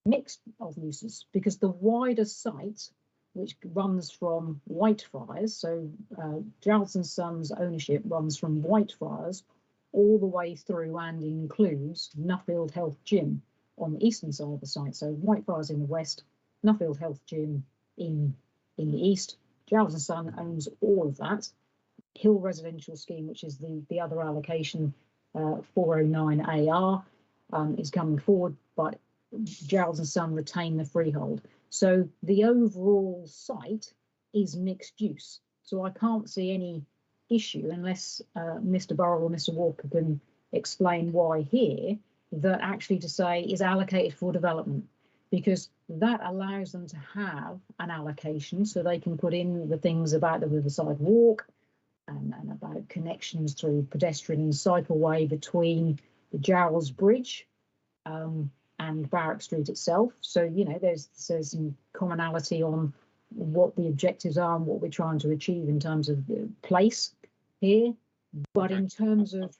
mixed of uses, because the wider site, which runs from Whitefriars, so Giles and Sons ownership runs from Whitefriars all the way through and includes Nuffield Health Gym on the eastern side of the site. So Whitefriars in the west, Nuffield Health Gym in the east. Giles and Son owns all of that. Hill Residential Scheme, which is the other allocation, 409AR, is coming forward, but Giles and Son retain the freehold. So the overall site is mixed use. So I can't see any issue unless Mr. Burrell or Mr. Walker can explain why here that actually to say is allocated for development, because that allows them to have an allocation so they can put in the things about the Riverside Walk and about connections through pedestrian and cycleway between the Giles Bridge and Barrack Street itself. So, there's some commonality on what the objectives are and what we're trying to achieve in terms of place here. But in terms of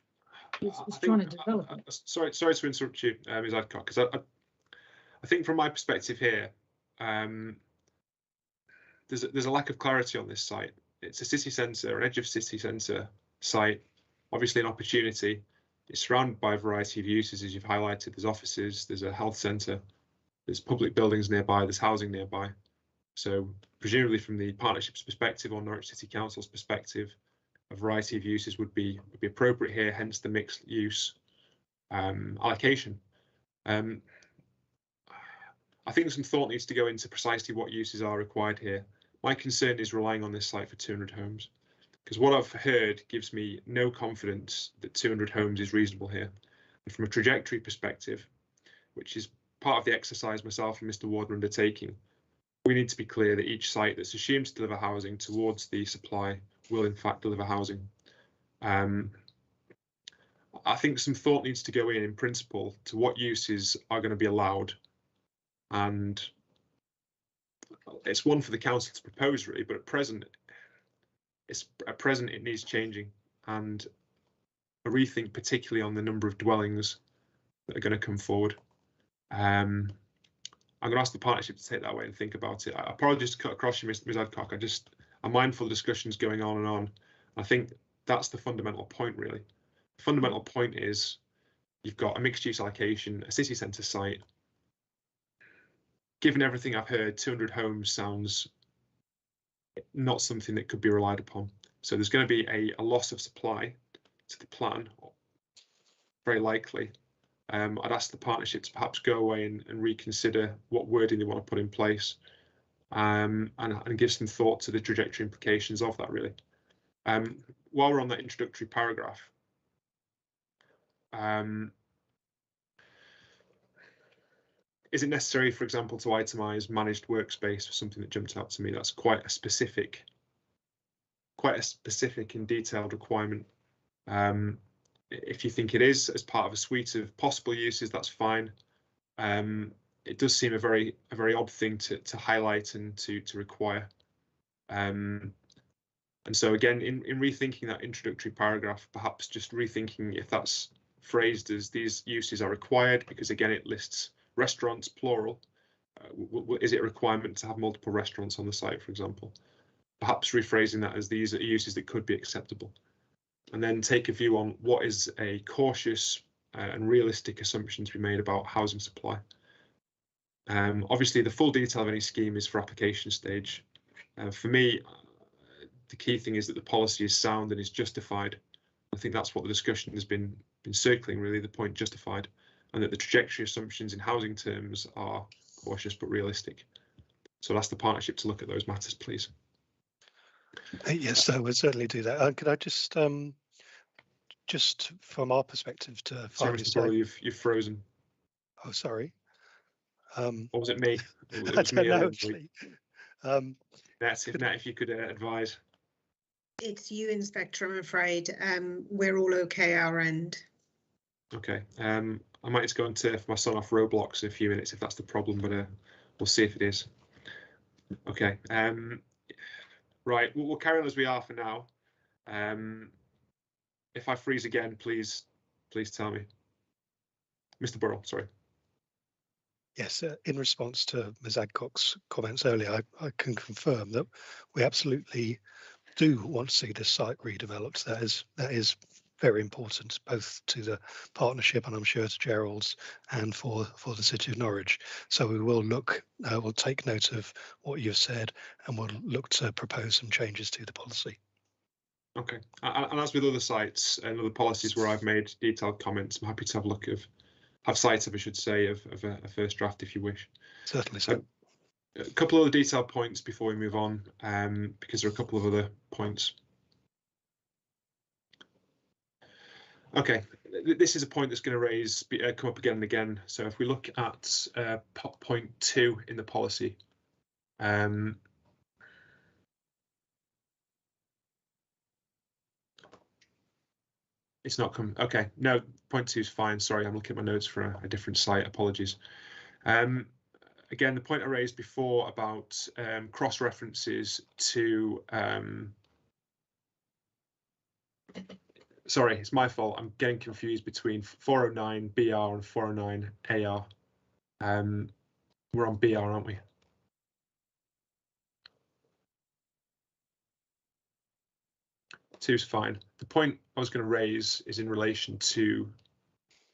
it's trying to develop it. Sorry to interrupt you, Ms. Adcock, because I think from my perspective here, there's a lack of clarity on this site. It's a city centre, an edge of city centre site, obviously an opportunity. It's surrounded by a variety of uses, as you've highlighted. There's offices, there's a health centre, there's public buildings nearby, there's housing nearby. So presumably from the partnership's perspective or Norwich City Council's perspective, a variety of uses would be appropriate here, hence the mixed use allocation. I think some thought needs to go into precisely what uses are required here. My concern is relying on this site for 200 homes, because what I've heard gives me no confidence that 200 homes is reasonable here. And from a trajectory perspective, which is part of the exercise myself and Mr. Ward are undertaking, we need to be clear that each site that's assumed to deliver housing towards the supply will in fact deliver housing. I think some thought needs to go in principle to what uses are going to be allowed, and it's one for the council to propose really, but at present it needs changing, and a rethink particularly on the number of dwellings that are going to come forward. I'm going to ask the partnership to take that away and think about it. I apologize to cut across you, Ms. Adcock. I'm mindful of discussions going on and on. I think that's the fundamental point, really. The fundamental point is you've got a mixed use allocation, a city centre site. Given everything I've heard, 200 homes sounds not something that could be relied upon. So there's going to be a loss of supply to the plan, very likely. I'd ask the partnership to perhaps go away and reconsider what wording they want to put in place, and give some thought to the trajectory implications of that, really. While we're on that introductory paragraph, is it necessary, for example, to itemise managed workspace for something that jumped out to me? That's quite a specific and detailed requirement. If you think it is as part of a suite of possible uses, that's fine. It does seem a very odd thing to highlight and to require. And so again, in rethinking that introductory paragraph, perhaps just rethinking if that's phrased as these uses are required, because again, it lists restaurants, plural. Is it a requirement to have multiple restaurants on the site, for example? Perhaps rephrasing that as these are uses that could be acceptable. And then take a view on what is a cautious and realistic assumption to be made about housing supply. Obviously, the full detail of any scheme is for application stage. For me, the key thing is that the policy is sound and is justified. I think that's what the discussion has been circling, really, the point justified, and that the trajectory assumptions in housing terms are cautious but realistic. So I'll ask the partnership to look at those matters, please. Yes, I would certainly do that. Could I just from our perspective to Sorry, finally Mr. Burrow, you've frozen. Oh, sorry. Or was it me? It I was don't me know, earlier. actually. Nat, if you could advise. It's you, Inspector, I'm afraid. We're all okay our end. Okay. I might just go and turf my son off Roblox in a few minutes if that's the problem, but we'll see if it is. Okay. Right, we'll carry on as we are for now. If I freeze again, please tell me. Mr. Burrell, sorry. Yes, in response to Ms. Adcock's comments earlier, I can confirm that we absolutely do want to see this site redeveloped. That is very important, both to the partnership and I'm sure to Gerald's and for the City of Norwich. So we will we'll take note of what you've said and we'll look to propose some changes to the policy. Okay, and as with other sites and other policies where I've made detailed comments, I'm happy to have sight of, I should say, of a first draft if you wish. Certainly so. A couple of other detailed points before we move on, because there are a couple of other points. Okay, this is a point that's going to come up again and again. So if we look at point 2 in the policy, it's not come. Okay, no, point 2 is fine. Sorry, I'm looking at my notes for a different site. Apologies. Again, the point I raised before about cross references to. Sorry, it's my fault. I'm getting confused between 409 BR and 409 AR. We're on BR, aren't we? Two's fine. The point I was going to raise is in relation to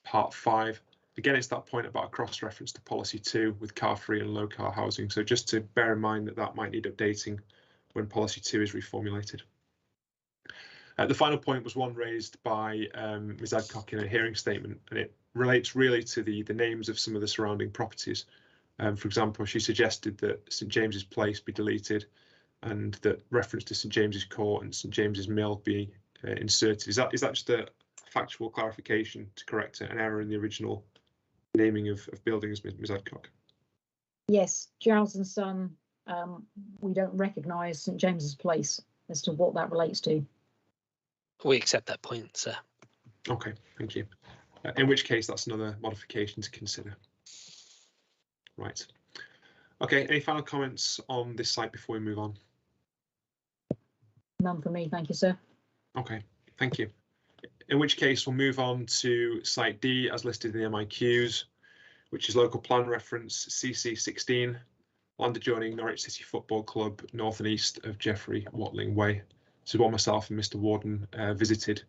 part 5. Again, it's that point about a cross-reference to policy 2 with car-free and low-car housing. So just to bear in mind that might need updating when policy 2 is reformulated. The final point was one raised by Ms. Adcock in a hearing statement, and it relates really to the names of some of the surrounding properties. For example, she suggested that St James's Place be deleted and that reference to St James's Court and St James's Mill be inserted. Is that just a factual clarification to correct an error in the original naming of buildings, Ms. Adcock? Yes, Giles and Son, we don't recognise St James's Place as to what that relates to. We accept that point, sir. Okay, thank you. In which case, that's another modification to consider. Right. Okay, any final comments on this site before we move on? None from me, thank you, sir. Okay, thank you. In which case, we'll move on to site D as listed in the MIQs, which is local plan reference CC16, land adjoining Norwich City Football Club, north and east of Geoffrey Watling Way. This is what myself and Mr. Warden visited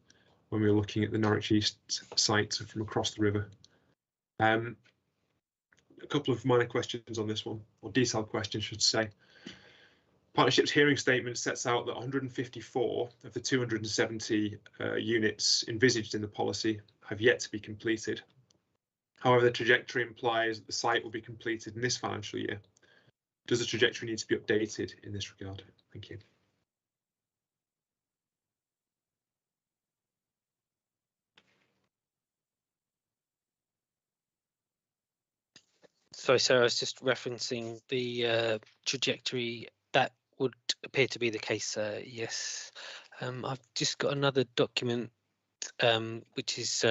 when we were looking at the Norwich East site from across the river. A couple of minor questions on this one, or detailed questions, I should say. Partnership's hearing statement sets out that 154 of the 270 units envisaged in the policy have yet to be completed. However, the trajectory implies that the site will be completed in this financial year. Does the trajectory need to be updated in this regard? Thank you. Sorry, sir, I was just referencing the trajectory. That would appear to be the case, yes. I've just got another document which is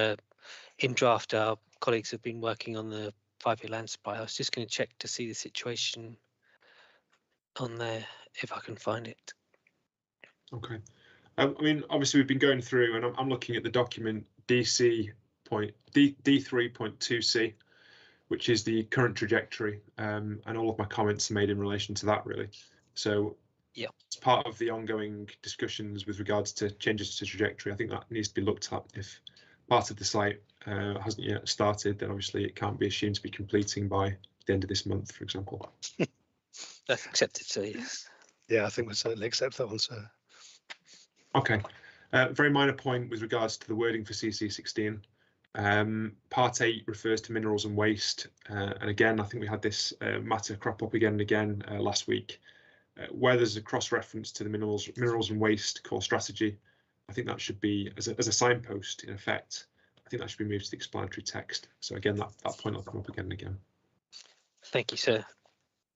in draft. Our colleagues have been working on the 5-year land supply. I was just going to check to see the situation on there, if I can find it. Okay. I mean, obviously, we've been going through, and I'm looking at the document D3.2C, which is the current trajectory, and all of my comments are made in relation to that, really. So, yeah, it's part of the ongoing discussions with regards to changes to trajectory. I think that needs to be looked at. If part of the site hasn't yet started, then obviously it can't be assumed to be completing by the end of this month, for example. That's accepted, sir, yes. Yeah, I think we'll certainly accept that one, sir. Okay. Very minor point with regards to the wording for CC16. Part 8 refers to minerals and waste, and again, I think we had this matter crop up again and again last week, where there's a cross-reference to the minerals and waste core strategy. I think that should be, as a signpost in effect, I think that should be moved to the explanatory text. So again, that point will come up again and again. Thank you, sir.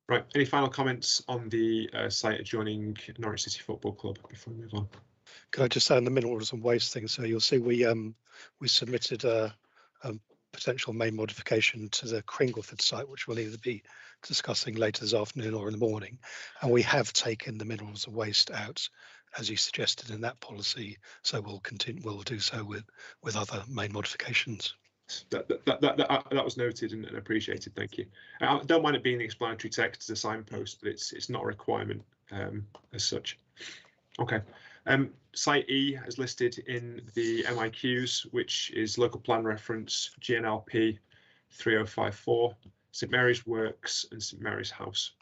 Right, any final comments on the site adjoining Norwich City Football Club before we move on? Can I just say on the minerals and waste thing? So you'll see we submitted a potential main modification to the Cringleford site, which we'll either be discussing later this afternoon or in the morning. And we have taken the minerals and waste out, as you suggested in that policy. So we'll continue. We'll do so with other main modifications. That was noted and appreciated. Thank you. I don't mind it being the explanatory text as a signpost, but it's not a requirement as such. Okay. Site E is listed in the MIQs, which is local plan reference GNLP 3054, St Mary's Works and St Mary's House.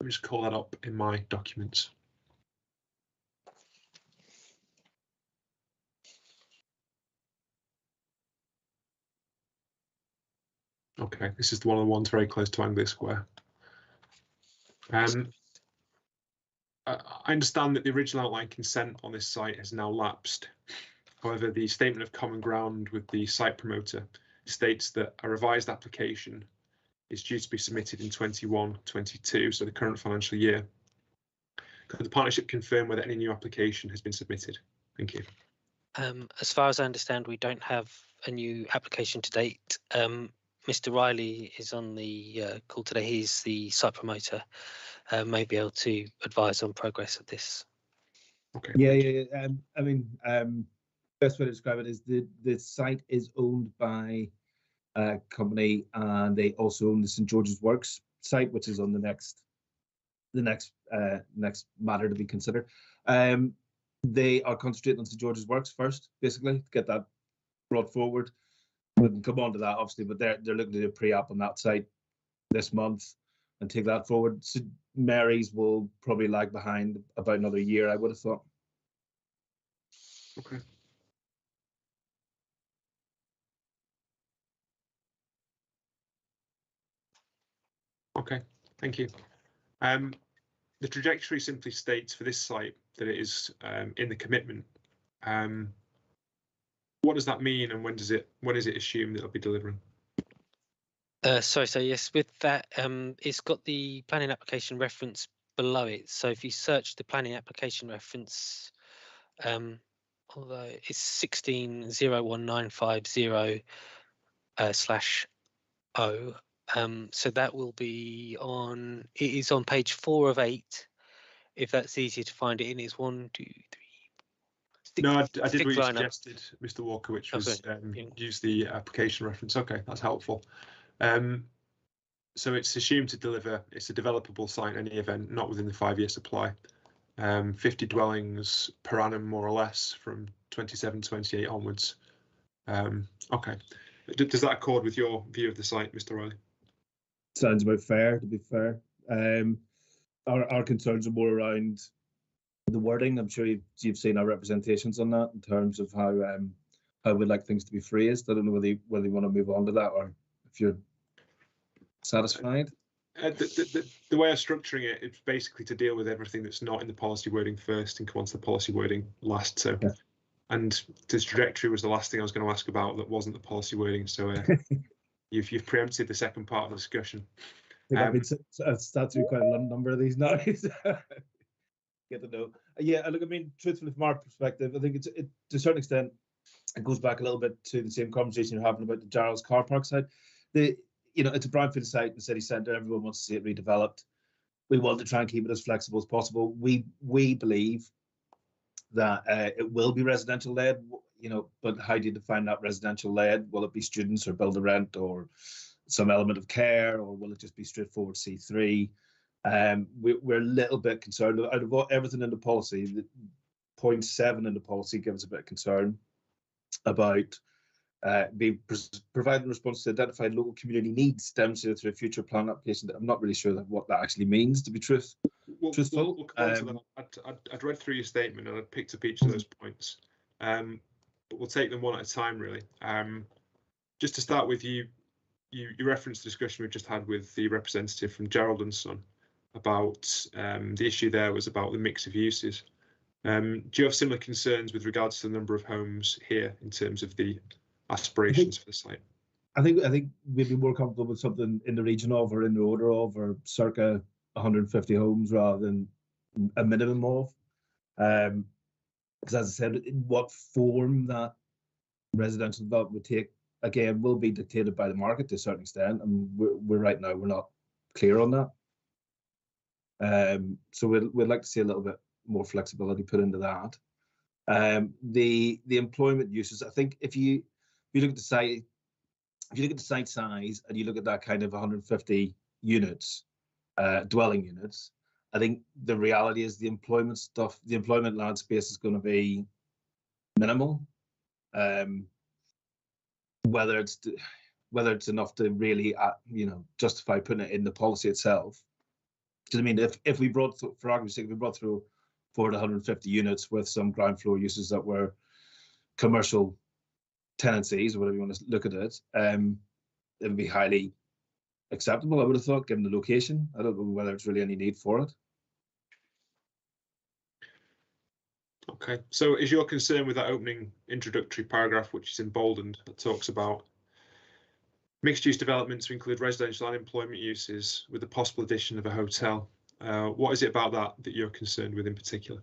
Let me just call that up in my documents. Okay, this is one of the ones very close to Anglia Square. I understand that the original outline consent on this site has now lapsed. However, the statement of common ground with the site promoter states that a revised application is due to be submitted in 21-22, so the current financial year. Could the partnership confirm whether any new application has been submitted? Thank you. As far as I understand, we don't have a new application to date. Mr. Riley is on the call today. He's the site promoter, may be able to advise on progress of this. Okay. Yeah. I mean, best way to describe it is the site is owned by a company, and they also own the St George's Works site, which is on the next matter to be considered. They are concentrating on St George's Works first, basically, to get that brought forward. We can come on to that, obviously, but they're looking to do a pre-app on that site this month and take that forward. St Mary's will probably lag behind about another year, I would have thought. Okay. Okay, thank you. The trajectory simply states for this site that it is in the commitment. What does that mean, and when is it assumed that it'll be delivering? So yes, with that, it's got the planning application reference below it. So if you search the planning application reference, although it's 16.01950/0, so that will be on. It is on page 4 of 8. If that's easier to find, it in is 1, 2, 3. No, I did what you suggested, Mr. Walker, which was Yeah. use the application reference. Okay, that's helpful. So it's assumed to deliver. It's a developable site in any event, not within the 5-year supply. 50 dwellings per annum, more or less, from 27-28 onwards. Okay. Does that accord with your view of the site, Mr. Riley? Sounds about fair, to be fair. Our concerns are more around the wording. I'm sure you've seen our representations on that in terms of how how we'd like things to be phrased. I don't know whether you want to move on to that or if you're satisfied. The way I'm structuring it, it's basically to deal with everything that's not in the policy wording first and come on to the policy wording last. So, yeah. And this trajectory was the last thing I was going to ask about that wasn't the policy wording. So you've preempted the second part of the discussion. I think I've started through quite a number of these now. Get to know. Yeah, look, I mean, truthfully, from our perspective, I think it to a certain extent, it goes back a little bit to the same conversation you're having about the Jarrell's car park side. It's a brownfield site in the city centre. Everyone wants to see it redeveloped. We want to try and keep it as flexible as possible. We believe that it will be residential led, but how do you define that residential led? Will it be students or build a rent or some element of care, or will it just be straightforward C3? We're a little bit concerned out of everything in the policy. The 0.7 in the policy gives us a bit of concern about providing response to identified local community needs demonstrated through a future plan application. I'm not really sure what that actually means, to be truthful. We'll come on to that. I'd read through your statement and I'd picked up each of those points, but we'll take them one at a time, really. Just to start with, you referenced the discussion we've just had with the representative from Gerald and Son about the issue there was about the mix of uses. Do you have similar concerns with regards to the number of homes here in terms of the aspirations for the site? I think we'd be more comfortable with something in the region of or in the order of or circa 150 homes rather than a minimum of. Because as I said, what form that residential development would take, again, will be dictated by the market to a certain extent, and we're right now we're not clear on that. So we'd like to see a little bit more flexibility put into that. The employment uses, I think, if you look at the site, size and you look at that kind of 150 units, dwelling units, I think the reality is the employment land space is going to be minimal. Whether it's enough to really justify putting it in the policy itself. Because I mean, if we brought, for argument's sake, we brought through 450 units with some ground floor uses that were commercial tenancies, or whatever you want to look at it, it would be highly acceptable, I would have thought, given the location. I don't know whether there's really any need for it. Okay, so is your concern with that opening introductory paragraph, which is emboldened, that talks about mixed-use developments to include residential and employment uses with the possible addition of a hotel? What is it about that you're concerned with in particular?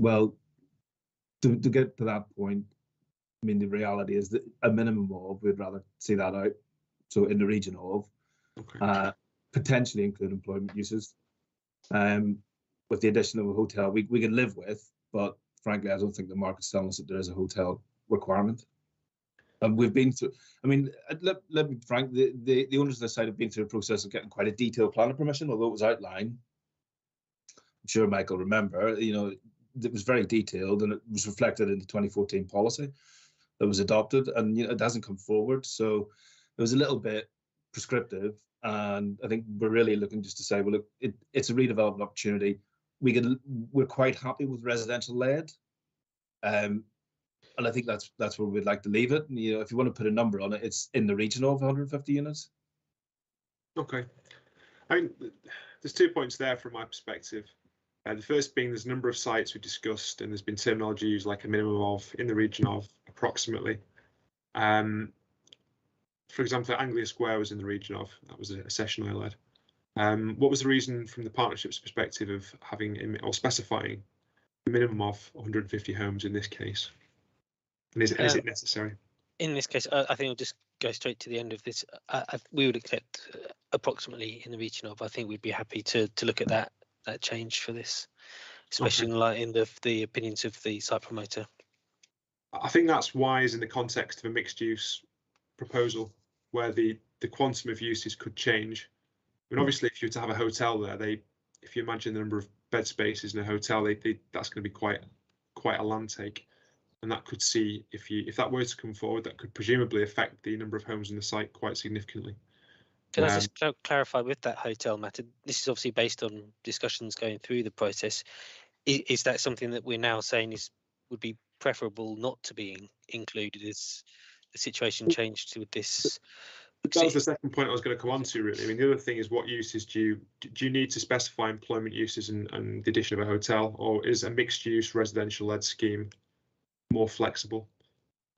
Well, to get to that point, I mean, the reality is that a minimum of, we'd rather see that out. So in the region of, okay. Potentially include employment uses. With the addition of a hotel, we can live with, but frankly, I don't think the market's telling us that there is a hotel requirement. And we've been through, I mean, let me be frank, the owners of the site have been through a process of getting quite a detailed planning permission, although it was outlined. I'm sure Michael remember, it was very detailed and it was reflected in the 2014 policy that was adopted, and it hasn't come forward. So it was a little bit prescriptive, and I think we're really looking just to say, well, look, it's a redevelopment opportunity. We're quite happy with residential led, and I think that's where we'd like to leave it. And, if you want to put a number on it, it's in the region of 150 units. Okay, I mean, there's 2 points there from my perspective. The first being there's a number of sites we discussed, and there's been terminology used like a minimum of, in the region of, approximately. For example, Anglia Square was in the region of. That was a session I led. What was the reason from the partnership's perspective of having or specifying a minimum of 150 homes in this case? And is it necessary? In this case, I think we'll just go straight to the end of this. We would accept approximately in the region of. I think we'd be happy to look at that change for this, especially in the opinions of the site promoter. I think that's wise in the context of a mixed-use proposal, where the quantum of uses could change. I mean, obviously, if you were to have a hotel there, if you imagine the number of bed spaces in a hotel, that's going to be quite a land take, and that could see if that were to come forward, that could presumably affect the number of homes on the site quite significantly. Can I just clarify with that hotel matter? This is obviously based on discussions going through the process. Is that something that we're now saying would be preferable not to be included as the situation changed with this. That was the second point I was going to come on to, really. I mean, the other thing is, what uses do you need to specify employment uses and the addition of a hotel, or is a mixed-use residential-led scheme more flexible?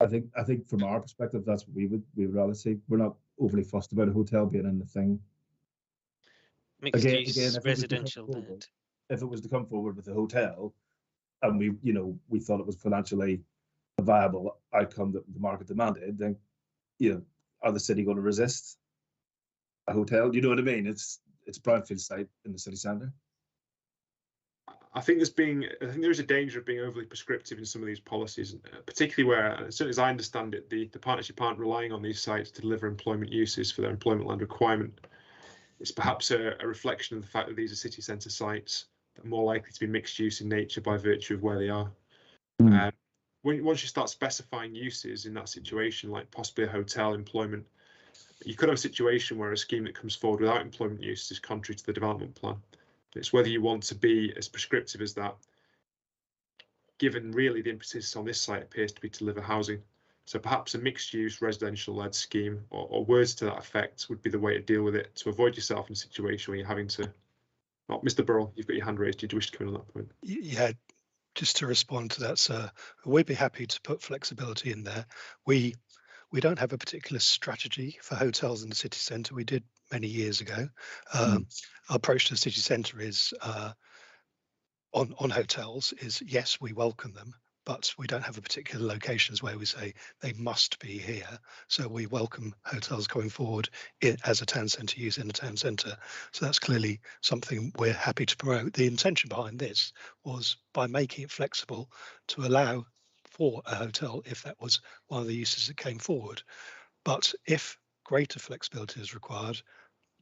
I think from our perspective, that's what we would rather see. We're not overly fussed about a hotel being in the thing. Mixed Again, use if residential led. If it was to come forward with a hotel, and we thought it was financially a viable outcome that the market demanded, then are the city going to resist a hotel? You know what I mean? It's a brownfield site in the city centre. I think there's a danger of being overly prescriptive in some of these policies, particularly where, as soon as I understand it, the partnership aren't relying on these sites to deliver employment uses for their employment land requirement. It's perhaps a reflection of the fact that these are city centre sites that are more likely to be mixed use in nature by virtue of where they are. Once you start specifying uses in that situation, like possibly a hotel employment, you could have a situation where a scheme that comes forward without employment use is contrary to the development plan. It's whether you want to be as prescriptive as that, given really the emphasis on this site appears to be to deliver housing. So perhaps a mixed-use residential-led scheme or words to that effect would be the way to deal with it, to avoid yourself in a situation where you're having to. Oh, Mr. Burrell, you've got your hand raised. Did you wish to come in on that point? Yeah, just to respond to that, sir, we'd be happy to put flexibility in there. We don't have a particular strategy for hotels in the city centre. We did many years ago. Our approach to the city centre is on hotels is, yes, we welcome them, but we don't have a particular locations where we say they must be here. So we welcome hotels going forward as a town centre use in a town centre. So that's clearly something we're happy to promote. The intention behind this was by making it flexible to allow for a hotel if that was one of the uses that came forward. But if greater flexibility is required,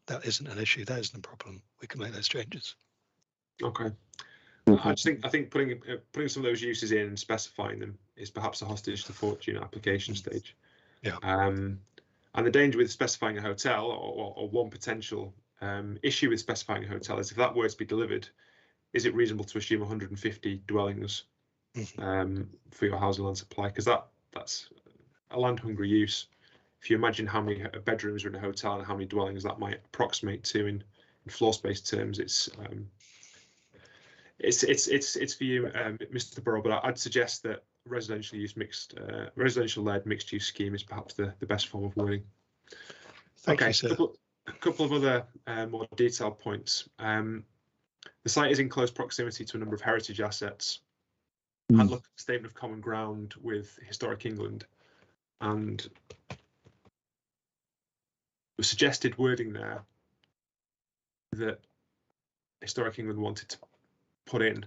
that isn't an issue. That isn't a problem. We can make those changes. Okay. I think putting some of those uses in and specifying them is perhaps a hostage to fortune application stage. Yeah. And the danger with specifying a hotel, or one potential issue with specifying a hotel, is if that were to be delivered, is it reasonable to assume 150 dwellings for your housing land supply? Because that's a land hungry use. If you imagine how many bedrooms are in a hotel and how many dwellings that might approximate to in floor space terms, it's for you, Mr. Burrell, but I'd suggest that residential-led mixed-use scheme is perhaps the best form of wording. Thank you, sir. A couple of other more detailed points. The site is in close proximity to a number of heritage assets. Had looked at the statement of common ground with Historic England, and the suggested wording there that Historic England wanted to put in.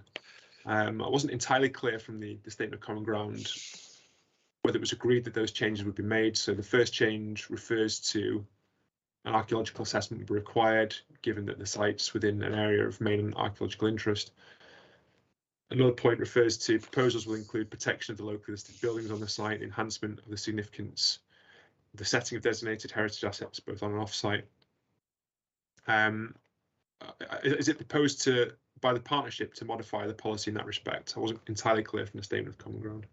I wasn't entirely clear from the statement of common ground whether it was agreed that those changes would be made. So the first change refers to an archaeological assessment would be required, given that the site's within an area of main archaeological interest. Another point refers to proposals will include protection of the locally listed buildings on the site, enhancement of the significance, the setting of designated heritage assets both on and off site. Is it proposed by the partnership to modify the policy in that respect? I wasn't entirely clear from the statement of common ground.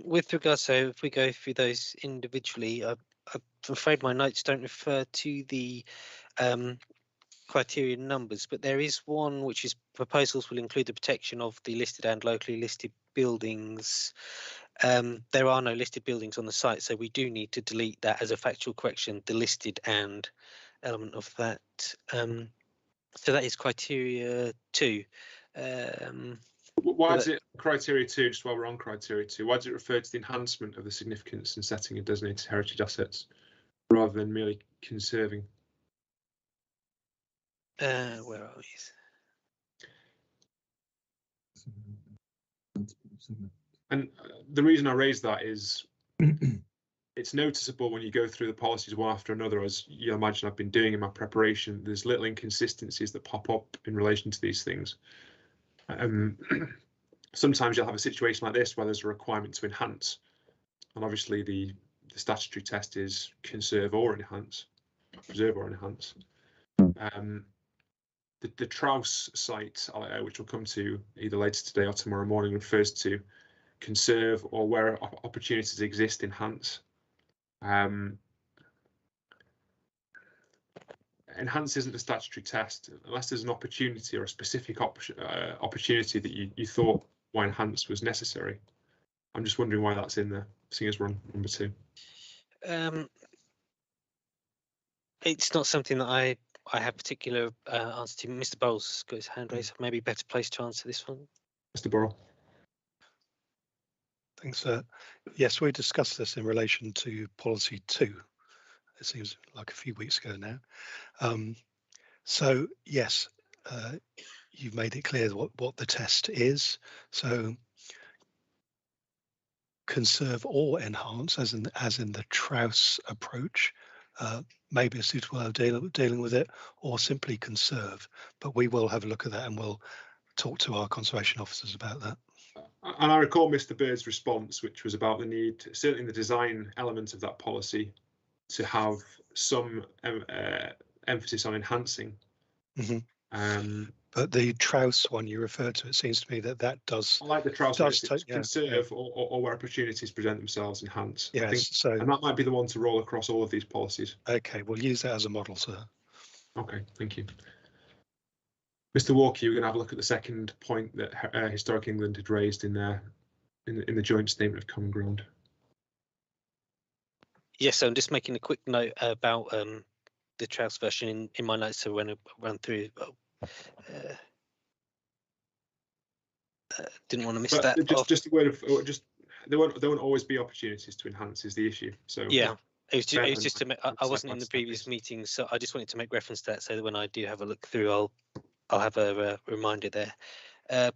With regards, so if we go through those individually, I'm afraid my notes don't refer to the criteria numbers, but there is one which is proposals will include the protection of the listed and locally listed buildings. There are no listed buildings on the site, so we do need to delete that as a factual correction, the listed and element of that. So that is criteria 2. Why is it criteria 2, just while we're on criteria 2, why does it refer to the enhancement of the significance and setting of designated heritage assets rather than merely conserving? Where are we? And the reason I raise that is it's noticeable when you go through the policies one after another, as you imagine I've been doing in my preparation. There's little inconsistencies that pop up in relation to these things. Sometimes you'll have a situation like this where there's a requirement to enhance, and obviously the statutory test is conserve or enhance, preserve or enhance. The Trouse site, which we'll come to either later today or tomorrow morning, refers to conserve, or where opportunities exist, enhance. Enhance isn't a statutory test unless there's an opportunity or a specific opportunity that you thought why enhance was necessary. I'm just wondering why that's in there, seeing as we're on number 2. It's not something that I have particular answer to. Mr. Bowles got his hand raised. Maybe better place to answer this one. Mr. Burrell. Thanks. Yes, we discussed this in relation to policy 2. It seems like a few weeks ago now. So yes, you've made it clear what the test is. So conserve or enhance, as in the Trauss approach, may be a suitable way of dealing with it, or simply conserve. But we will have a look at that, and we'll talk to our conservation officers about that. And I recall Mr. Bird's response, which was about the need, certainly in the design element of that policy, to have some emphasis on enhancing. Mm-hmm. But the Trauss one you referred to, it seems to me that does. I like the Trauss one. Conserve. Or where opportunities present themselves, enhance. Yes, I think, so and that might be the one to roll across all of these policies. Okay, we'll use that as a model, sir. Okay, thank you. Mr. Walker, you're going to have a look at the second point that Historic England had raised in the joint statement of common ground. Yes, so I'm just making a quick note about the Trauss version in my notes, so when I run through. Didn't want to miss that. Just a word of there won't always be opportunities to enhance is the issue. So yeah, it was just to make, I wasn't in the previous meeting, so I just wanted to make reference to that, so that when I do have a look through, I'll have a reminder there.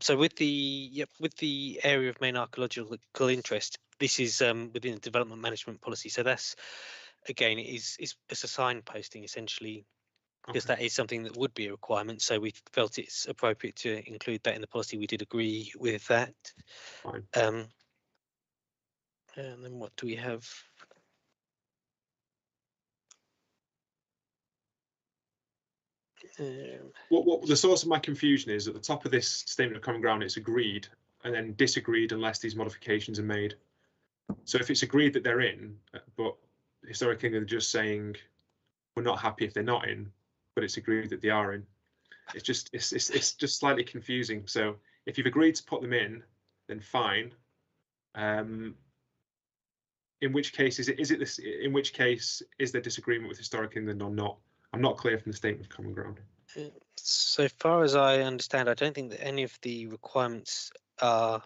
So with the area of main archaeological interest, this is within the development management policy. So that's, again, it's a signposting essentially, because that is something that would be a requirement. So we felt it's appropriate to include that in the policy. We did agree with that. Fine. And then what do we have? What the source of my confusion is, at the top of this statement of common ground, it's agreed and then disagreed unless these modifications are made. So if it's agreed that they're in, but historically they're just saying we're not happy if they're not in, but it's agreed that they are in, it's just slightly confusing. So if you've agreed to put them in, then fine. In which case is it this? In which case is there disagreement with Historic England or not? I'm not clear from the statement of common ground. So far as I understand, I don't think that any of the requirements are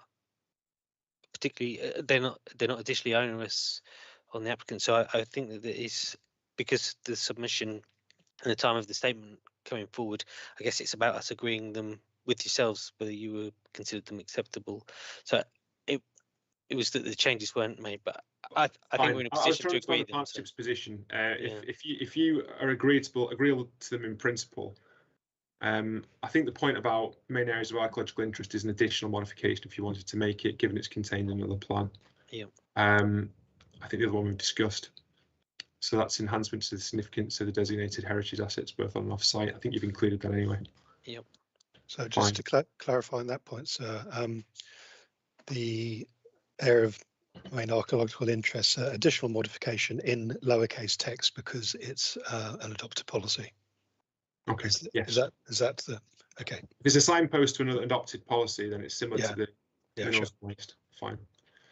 particularly they're not additionally onerous on the applicant. So I think that it is, because the submission and the time of the statement coming forward, I guess it's about us agreeing them with yourselves whether you were considered them acceptable. So it was that the changes weren't made, but I think we're in a position to agree. The partnership's position. If you are agreeable to them in principle, I think the point about main areas of archaeological interest is an additional modification if you wanted to make it, given it's contained in another plan. Yeah. I think the other one we've discussed. So that's enhancement to the significance of the designated heritage assets both on and off site. I think you've included that anyway. Yep. So just to clarify on that point, sir, the area of main archaeological interest, additional modification in lowercase text because it's an adopted policy. Okay. Yes. Is that the okay? If it's a signpost to another adopted policy, then it's similar to the minerals waste. Fine.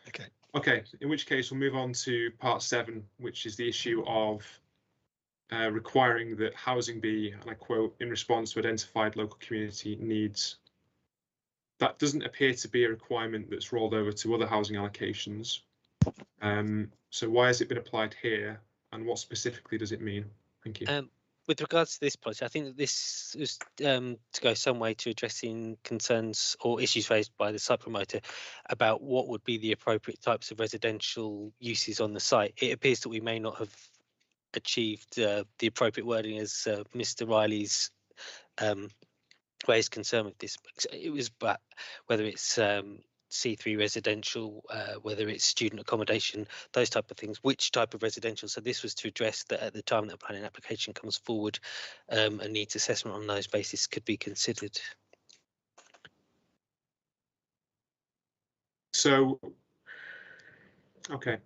Okay. Okay. In which case, we'll move on to part 7, which is the issue of requiring that housing be, and I quote, in response to identified local community needs. That doesn't appear to be a requirement that's rolled over to other housing allocations. So why has it been applied here, and what specifically does it mean? Thank you. With regards to this policy, I think that this is to go some way to addressing concerns or issues raised by the site promoter about what would be the appropriate types of residential uses on the site. It appears that we may not have achieved the appropriate wording as Mr. Riley's raised concern with this. It was but whether it's C3 residential, whether it's student accommodation, those type of things, which type of residential. So this was to address that at the time that a planning application comes forward, a needs assessment on those bases could be considered. So, okay,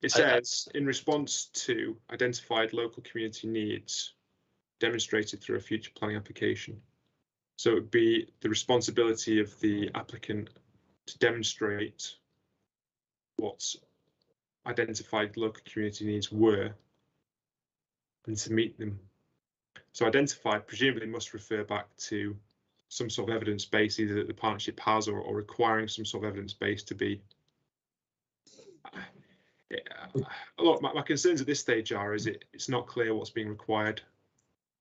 it says in response to identified local community needs demonstrated through a future planning application. So it would be the responsibility of the applicant to demonstrate what identified local community needs were and to meet them. So identified presumably must refer back to some sort of evidence base, either that the partnership has or requiring some sort of evidence base to be. Look, my concerns at this stage are it's not clear what's being required.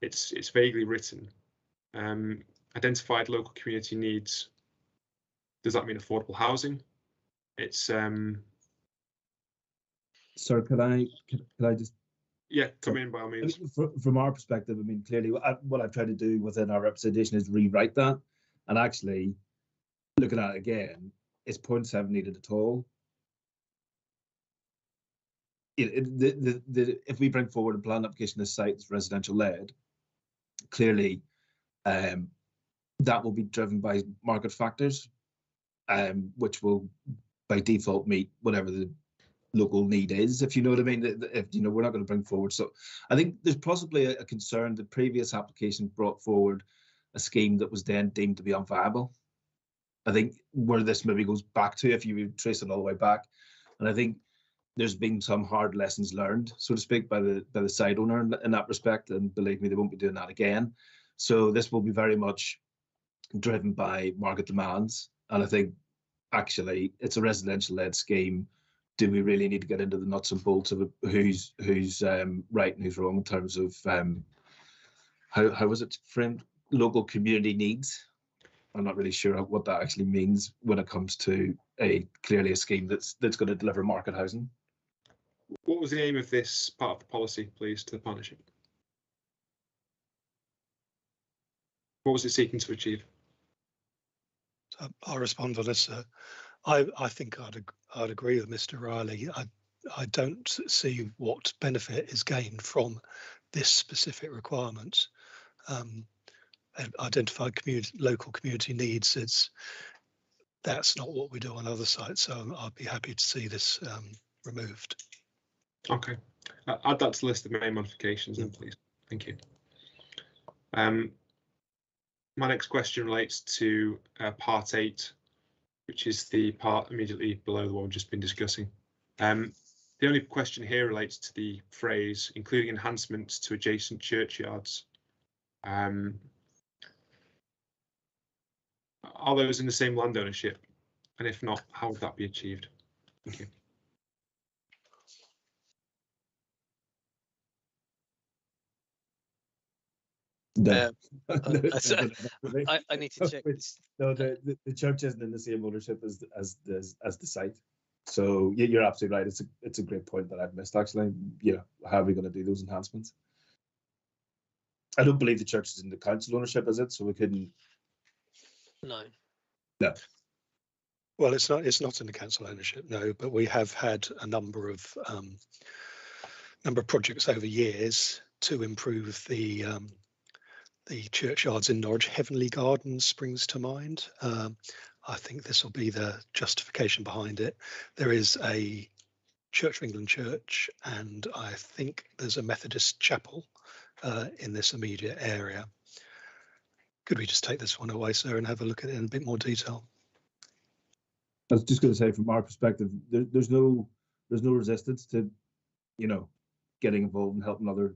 It's vaguely written. Identified local community needs. Does that mean affordable housing? It's Sir, could I just? Yeah, come in by all means. From our perspective, I mean, clearly what I've tried to do within our representation is rewrite that, and actually looking at it again, it's 0.7 needed at all. If we bring forward a plan application this site that's residential led, clearly that will be driven by market factors, which will by default meet whatever the local need is, if you know what I mean. If you know, we're not going to bring forward. So I think there's possibly a concern. The previous application brought forward a scheme that was then deemed to be unviable. I think where this maybe goes back to, if you trace it all the way back, and I think there's been some hard lessons learned, so to speak, by the site owner in that respect, and believe me, they won't be doing that again. So this will be very much driven by market demands, and I think actually it's a residential led scheme. Do we really need to get into the nuts and bolts of who's right and who's wrong in terms of how was it framed? Local community needs. I'm not really sure what that actually means when it comes to clearly a scheme that's going to deliver market housing. What was the aim of this part of the policy, please, to the partnership? What was it seeking to achieve? So I'll respond to this. I think I'd agree with Mr. Riley. I don't see what benefit is gained from this specific requirement. Identified local community needs. That's not what we do on other sites. So I'd be happy to see this removed. Okay, add that to the list of main modifications then, please. Thank you. My next question relates to part 8, which is the part immediately below the one we've just been discussing. The only question here relates to the phrase, including enhancements to adjacent churchyards. Are those in the same land ownership? And if not, how would that be achieved? Thank you. No. I need to check this. No, the church isn't in the same ownership as the site. So you're absolutely right. It's a great point that I've missed, actually. You know, how are we going to do those enhancements? I don't believe the church is in the council ownership, is it? So we couldn't. No. No. Well, it's not in the council ownership, no. But we have had a number of projects over years to improve the churchyards in Norwich. Heavenly Gardens springs to mind. I think this will be the justification behind it. There is a Church of England church, and I think there's a Methodist chapel in this immediate area. Could we just take this one away, sir, and have a look at it in a bit more detail? I was just going to say, from our perspective, there's no resistance to, you know, getting involved and helping other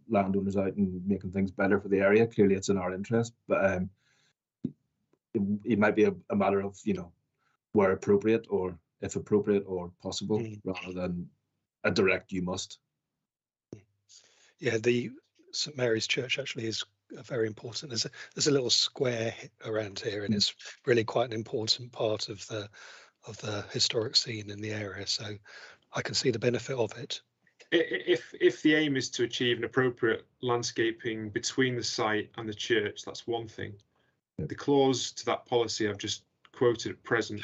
landowners out and making things better for the area. Clearly, it's in our interest, but it might be a matter of, you know, where appropriate, or if appropriate or possible, rather than a direct you must. Yeah, the St Mary's Church actually is very important. There's a little square around here, and it's really quite an important part of the historic scene in the area. So I can see the benefit of it. If the aim is to achieve an appropriate landscaping between the site and the church, that's one thing. The clause to that policy I've just quoted at present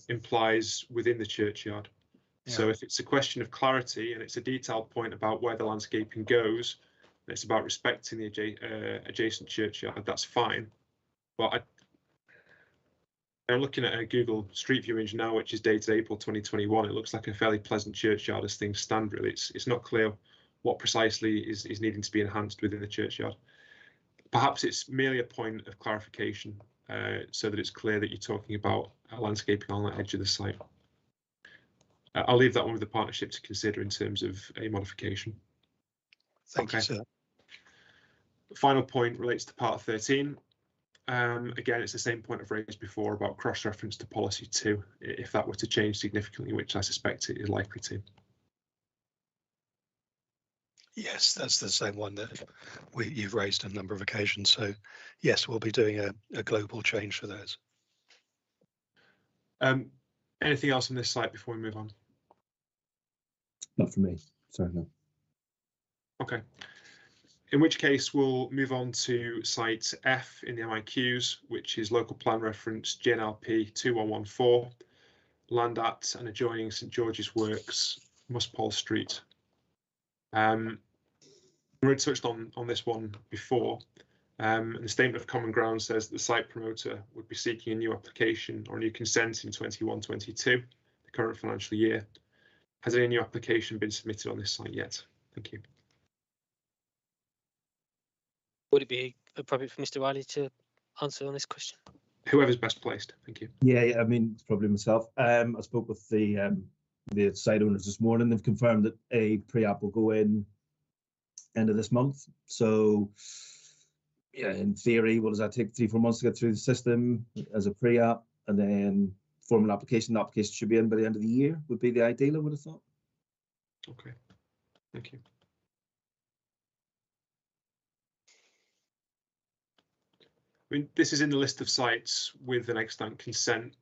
implies within the churchyard. Yeah. So if it's a question of clarity and it's a detailed point about where the landscaping goes, and it's about respecting the adjacent churchyard, that's fine. But I'm looking at a Google Street View image now, which is dated April 2021. It looks like a fairly pleasant churchyard as things stand, really. It's not clear what precisely is needing to be enhanced within the churchyard. Perhaps it's merely a point of clarification so that it's clear that you're talking about landscaping on the edge of the site. I'll leave that one with the partnership to consider in terms of a modification. Thank you, sir. The final point relates to part 13. Again, it's the same point I've raised before about cross-reference to policy 2, if that were to change significantly, which I suspect it is likely to. Yes, that's the same one that you've raised on a number of occasions. So yes, we'll be doing a global change for those. Anything else on this site before we move on? Not for me. Sorry, no. Okay. In which case, we'll move on to site F in the MIQs, which is local plan reference GNLP 2114, land at and adjoining St George's Works, Muspole Street. We already touched on this one before. And the statement of common ground says that the site promoter would be seeking a new application or a new consent in 21-22, the current financial year. Has any new application been submitted on this site yet? Thank you. Would it be appropriate for Mr. Riley to answer on this question? Whoever's best placed. Thank you. Yeah, I mean, it's probably myself. I spoke with the site owners this morning. They've confirmed that a pre-app will go in end of this month. So, yeah, in theory, what does that take? 3-4 months to get through the system as a pre-app, and then formal application. The application should be in by the end of the year. Would be the ideal, I would have thought. Okay. Thank you. I mean, this is in the list of sites with an extant consent,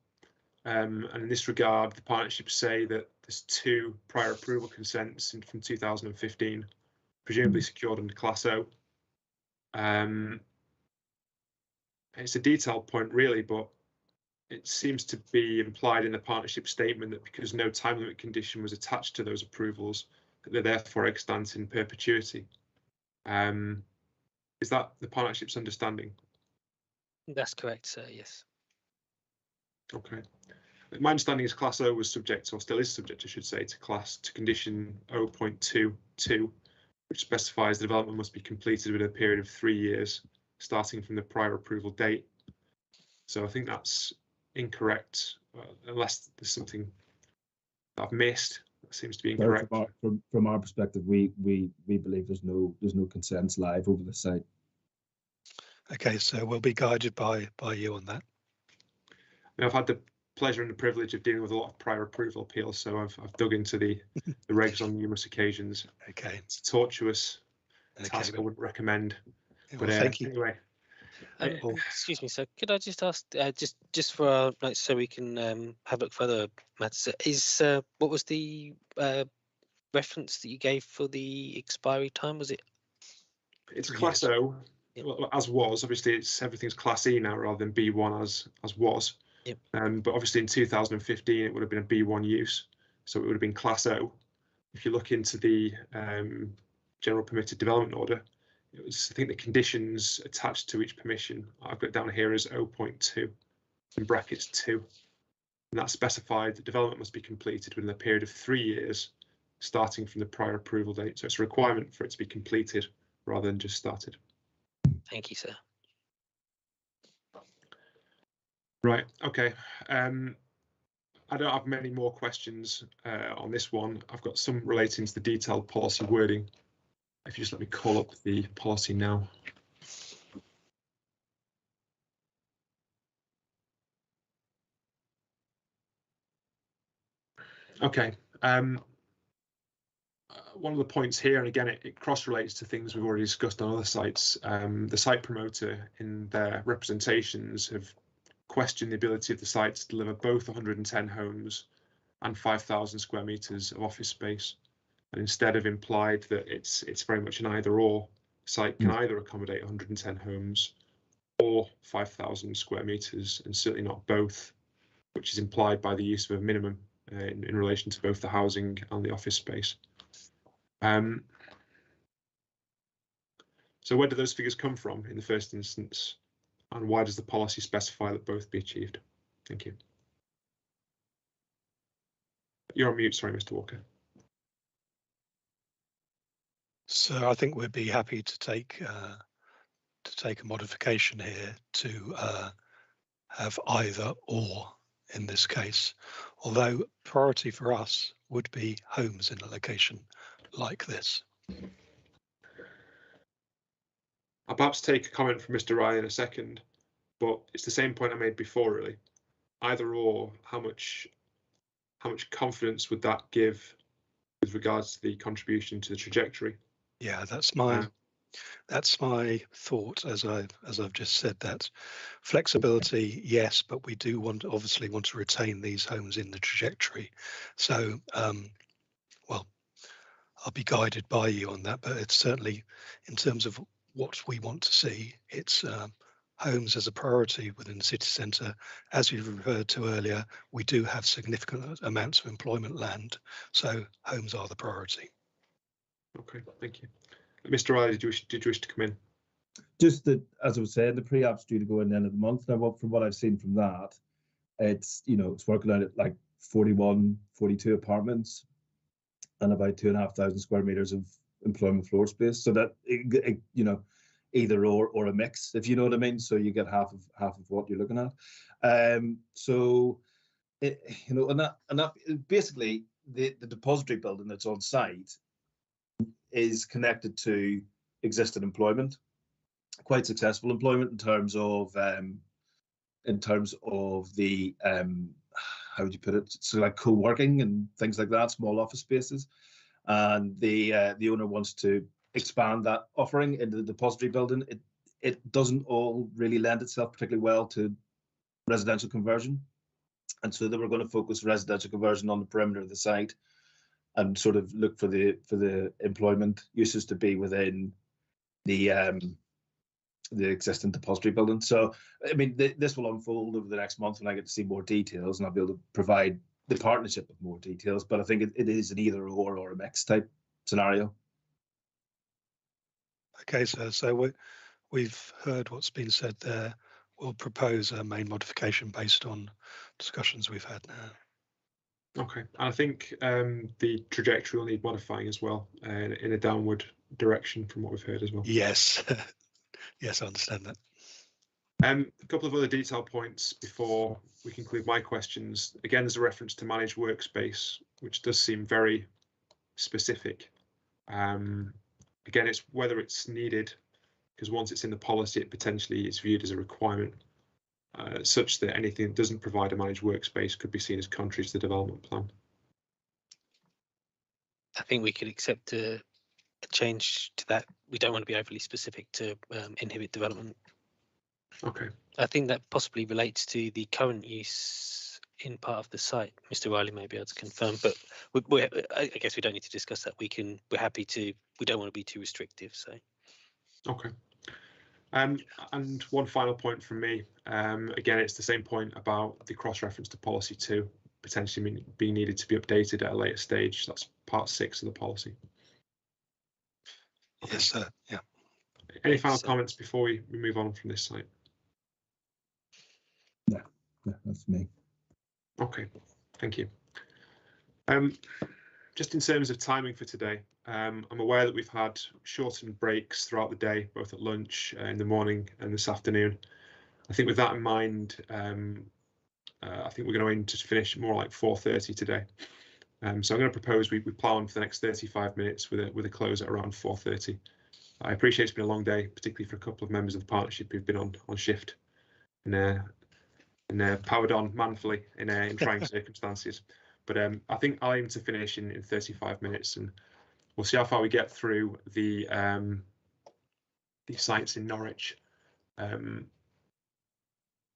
and in this regard, the partnerships say that there's 2 prior approval consents from 2015, presumably secured under Class O. It's a detailed point, really, but it seems to be implied in the partnership statement that because no time limit condition was attached to those approvals, that they're therefore extant in perpetuity. Is that the partnership's understanding? That's correct, sir, yes. Okay. My understanding is Class O was subject, or still is subject, I should say, to condition 0.22, which specifies the development must be completed within a period of 3 years, starting from the prior approval date. So I think that's incorrect, unless there's something that I've missed. That seems to be incorrect. From our perspective, we believe there's no consents live over the site. Okay, so we'll be guided by you on that. Now, I've had the pleasure and the privilege of dealing with a lot of prior approval appeals, so I've dug into the regs on numerous occasions. Okay, it's a tortuous task. I wouldn't recommend. Well, but thank you. Anyway, excuse me, sir. Could I just ask, just for our notes, so we can have a look for other matters? Is what was the reference that you gave for the expiry time? Was it? It's Class O. Yep. Well, as was, obviously everything's Class E now rather than B1 as was. Yep. But obviously in 2015 it would have been a B1 use, so it would have been Class O. If you look into the general permitted development order, it was, I think, the conditions attached to each permission, I've got it down here as 0.2 in brackets 2, and that specified the development must be completed within a period of 3 years, starting from the prior approval date. So it's a requirement for it to be completed rather than just started. Thank you, sir. Right, okay. I don't have many more questions on this one. I've got some relating to the detailed policy wording. If you just let me call up the policy now. Okay. One of the points here, and again, it cross-relates to things we've already discussed on other sites. The site promoter in their representations have questioned the ability of the site to deliver both 110 homes and 5,000 square meters of office space, and instead have implied that it's very much an either-or. Site can either accommodate 110 homes or 5,000 square meters, and certainly not both, which is implied by the use of a minimum in relation to both the housing and the office space. So where do those figures come from in the first instance, and why does the policy specify that both be achieved? Thank you. You're on mute, sorry, Mr. Walker. So I think we'd be happy to take a modification here to have either or in this case, although priority for us would be homes in a location like this. I'll perhaps take a comment from Mr. Riley in a second, but it's the same point I made before, really. Either or, how much confidence would that give with regards to the contribution to the trajectory? Yeah, that's my thought. As I've just said, that flexibility, yes, but we do obviously want to retain these homes in the trajectory. So, well, I'll be guided by you on that, but it's certainly in terms of what we want to see, it's homes as a priority within the city centre. As we referred to earlier, we do have significant amounts of employment land, so homes are the priority. Okay, thank you. Mr. Riley, did you wish to come in? Just that, as I was saying, the pre-app's due to go in the end of the month. Now, from what I've seen from that, it's, you know, it's working out at like 41, 42 apartments and about 2,500 square meters of employment floor space. So that, you know, either or a mix, if you know what I mean. So you get half of what you're looking at. So, you know, and that basically the depository building that's on site is connected to existing employment, quite successful employment in terms of the how would you put it? So like co-working and things like that, small office spaces, and the owner wants to expand that offering into the depository building. It doesn't all really lend itself particularly well to residential conversion, and so they were going to focus residential conversion on the perimeter of the site and sort of look for the employment uses to be within the existing depository building. So, I mean, this will unfold over the next month when I get to see more details, and I'll be able to provide the partnership with more details. But I think it is an either or a mix type scenario. Okay, so we've heard what's been said there. We'll propose a main modification based on discussions we've had now. Okay, and I think the trajectory will need modifying as well in a downward direction from what we've heard as well. Yes, yes, I understand that. A couple of other detail points before we conclude my questions. Again, there's a reference to managed workspace, which does seem very specific. Again, it's whether it's needed, because once it's in the policy, it potentially is viewed as a requirement, such that anything that doesn't provide a managed workspace could be seen as contrary to the development plan. I think we could accept a change to that. We don't want to be overly specific to inhibit development. Okay. I think that possibly relates to the current use in part of the site. Mr. Riley may be able to confirm, but I guess we don't need to discuss that. We're happy to. We don't want to be too restrictive. So. Okay. And one final point from me. Again, it's the same point about the cross-reference to policy 2 potentially being needed to be updated at a later stage. That's part 6 of the policy. Okay. Yes, sir. Yeah. Any final comments before we move on from this site? Yeah, that's me. Okay, thank you. Just in terms of timing for today, I'm aware that we've had shortened breaks throughout the day, both at lunch, in the morning and this afternoon. I think with that in mind, I think we're going to aim to finish more like 4:30 today. So I'm going to propose we plough on for the next 35 minutes with a close at around 4:30. I appreciate it's been a long day, particularly for a couple of members of the partnership who've been on shift and powered on manfully in trying circumstances. But I think I'll aim to finish in 35 minutes, and we'll see how far we get through the sites in Norwich.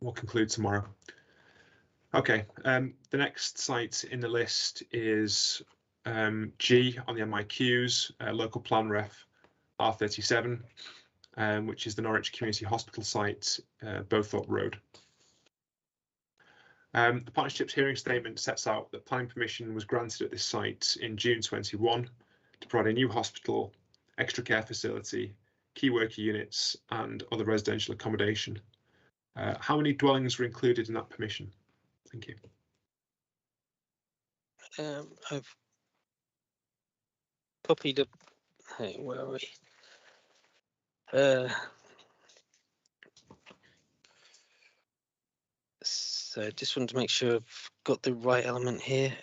We'll conclude tomorrow. Okay, the next site in the list is G on the MIQs, local plan ref R37, which is the Norwich Community Hospital site, Bowthorpe Road. The partnership's hearing statement sets out that planning permission was granted at this site in June 21 to provide a new hospital, extra care facility, key worker units and other residential accommodation. How many dwellings were included in that permission? Thank you. I've copied a. Hey, where are we? So just wanted to make sure I've got the right element here.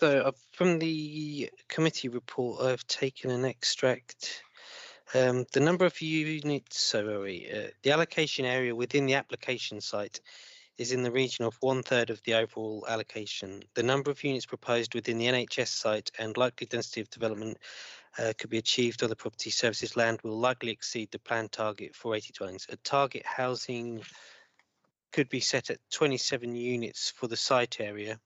So from the committee report, I've taken an extract. The number of units, the allocation area within the application site is in the region of 1/3 of the overall allocation. The number of units proposed within the NHS site and likely density of development could be achieved on the property services land will likely exceed the planned target for 80 dwellings. A target housing could be set at 27 units for the site area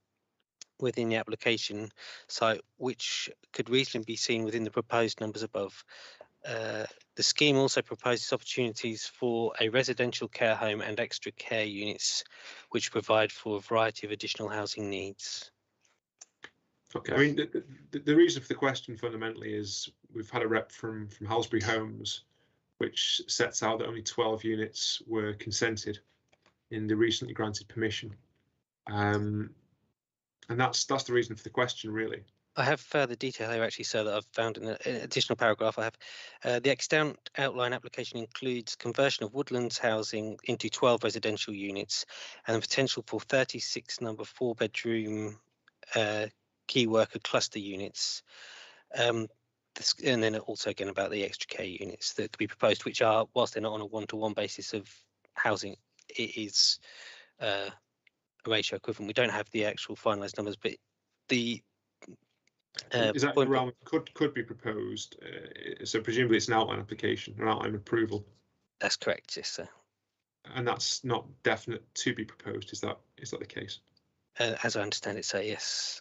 within the application site, which could reasonably be seen within the proposed numbers above. The scheme also proposes opportunities for a residential care home and extra care units, which provide for a variety of additional housing needs. Okay, I mean, the reason for the question fundamentally is we've had a rep from Halsbury Homes, which sets out that only 12 units were consented in the recently granted permission. And that's the reason for the question, really. I have further detail here actually, so that I've found in an additional paragraph. I have the extant outline application includes conversion of woodlands housing into 12 residential units and the potential for 36 number 4-bedroom key worker cluster units. And then also again about the extra care units that could be proposed, which are, whilst they're not on a one-to-one basis of housing, it is a ratio equivalent. We don't have the actual finalised numbers, but the is that realm could be proposed? So presumably it's an outline application, an outline approval. That's correct, yes, sir. And that's not definite to be proposed. Is that the case? As I understand it, so yes.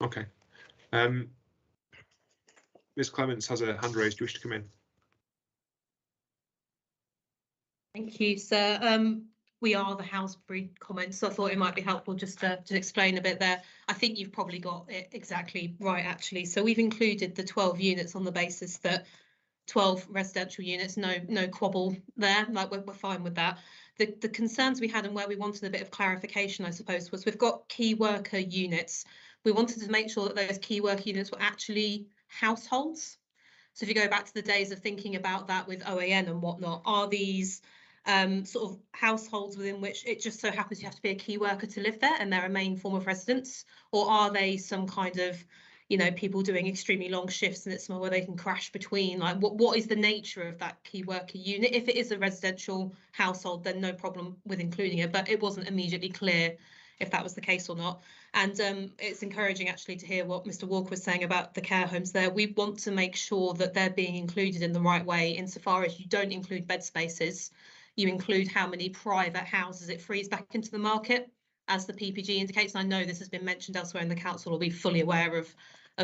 Okay. Ms. Clements has a hand raised. Do you wish to come in? Thank you, sir. We are the Halsbury comments, so I thought it might be helpful just to explain a bit there. I think you've probably got it exactly right, actually. So we've included the 12 units on the basis that 12 residential units, no quabble there, like we're fine with that. The concerns we had and where we wanted a bit of clarification, I suppose, was we've got key worker units. We wanted to make sure that those key worker units were actually households. So if you go back to the days of thinking about that with OAN and whatnot, are these sort of households within which it just so happens you have to be a key worker to live there and they're a main form of residence? Or are they some kind of, you know, people doing extremely long shifts and it's somewhere where they can crash between? Like what is the nature of that key worker unit? If it is a residential household, then no problem with including it, but it wasn't immediately clear if that was the case or not. And it's encouraging actually to hear what Mr. Walker was saying about the care homes there. We want to make sure that they're being included in the right way insofar as you don't include bed spaces. You include how many private houses it frees back into the market, as the PPG indicates. And I know this has been mentioned elsewhere in the council, will be fully aware of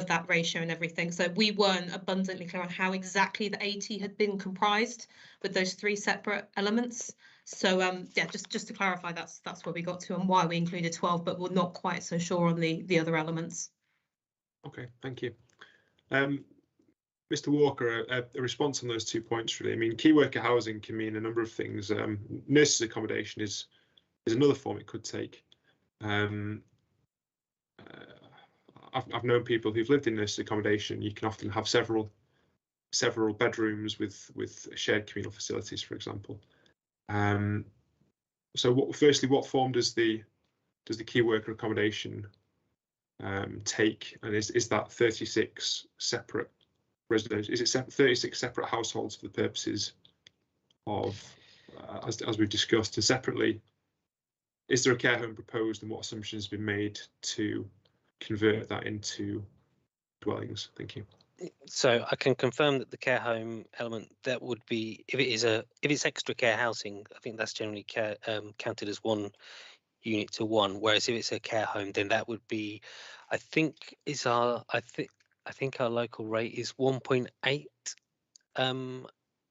that ratio and everything. So we weren't abundantly clear on how exactly the 80 had been comprised with those 3 separate elements. So yeah, just to clarify, that's where we got to and why we included 12, but we're not quite so sure on the other elements. Okay, thank you. Mr. Walker, a response on those 2 points, really. I mean, key worker housing can mean a number of things. Nurses accommodation is another form it could take. I've known people who've lived in nurses accommodation. You can often have several bedrooms with shared communal facilities, for example. So firstly, what form does the key worker accommodation take, and is that 36 separate residents? Is it 36 separate households for the purposes of as we've discussed? And separately, is there a care home proposed, and what assumptions have been made to convert that into dwellings? Thank you. So I can confirm that the care home element, that would be, if it's extra care housing, I think that's generally counted as 1 unit to 1, whereas if it's a care home, then that would be, I think our local rate is 1.8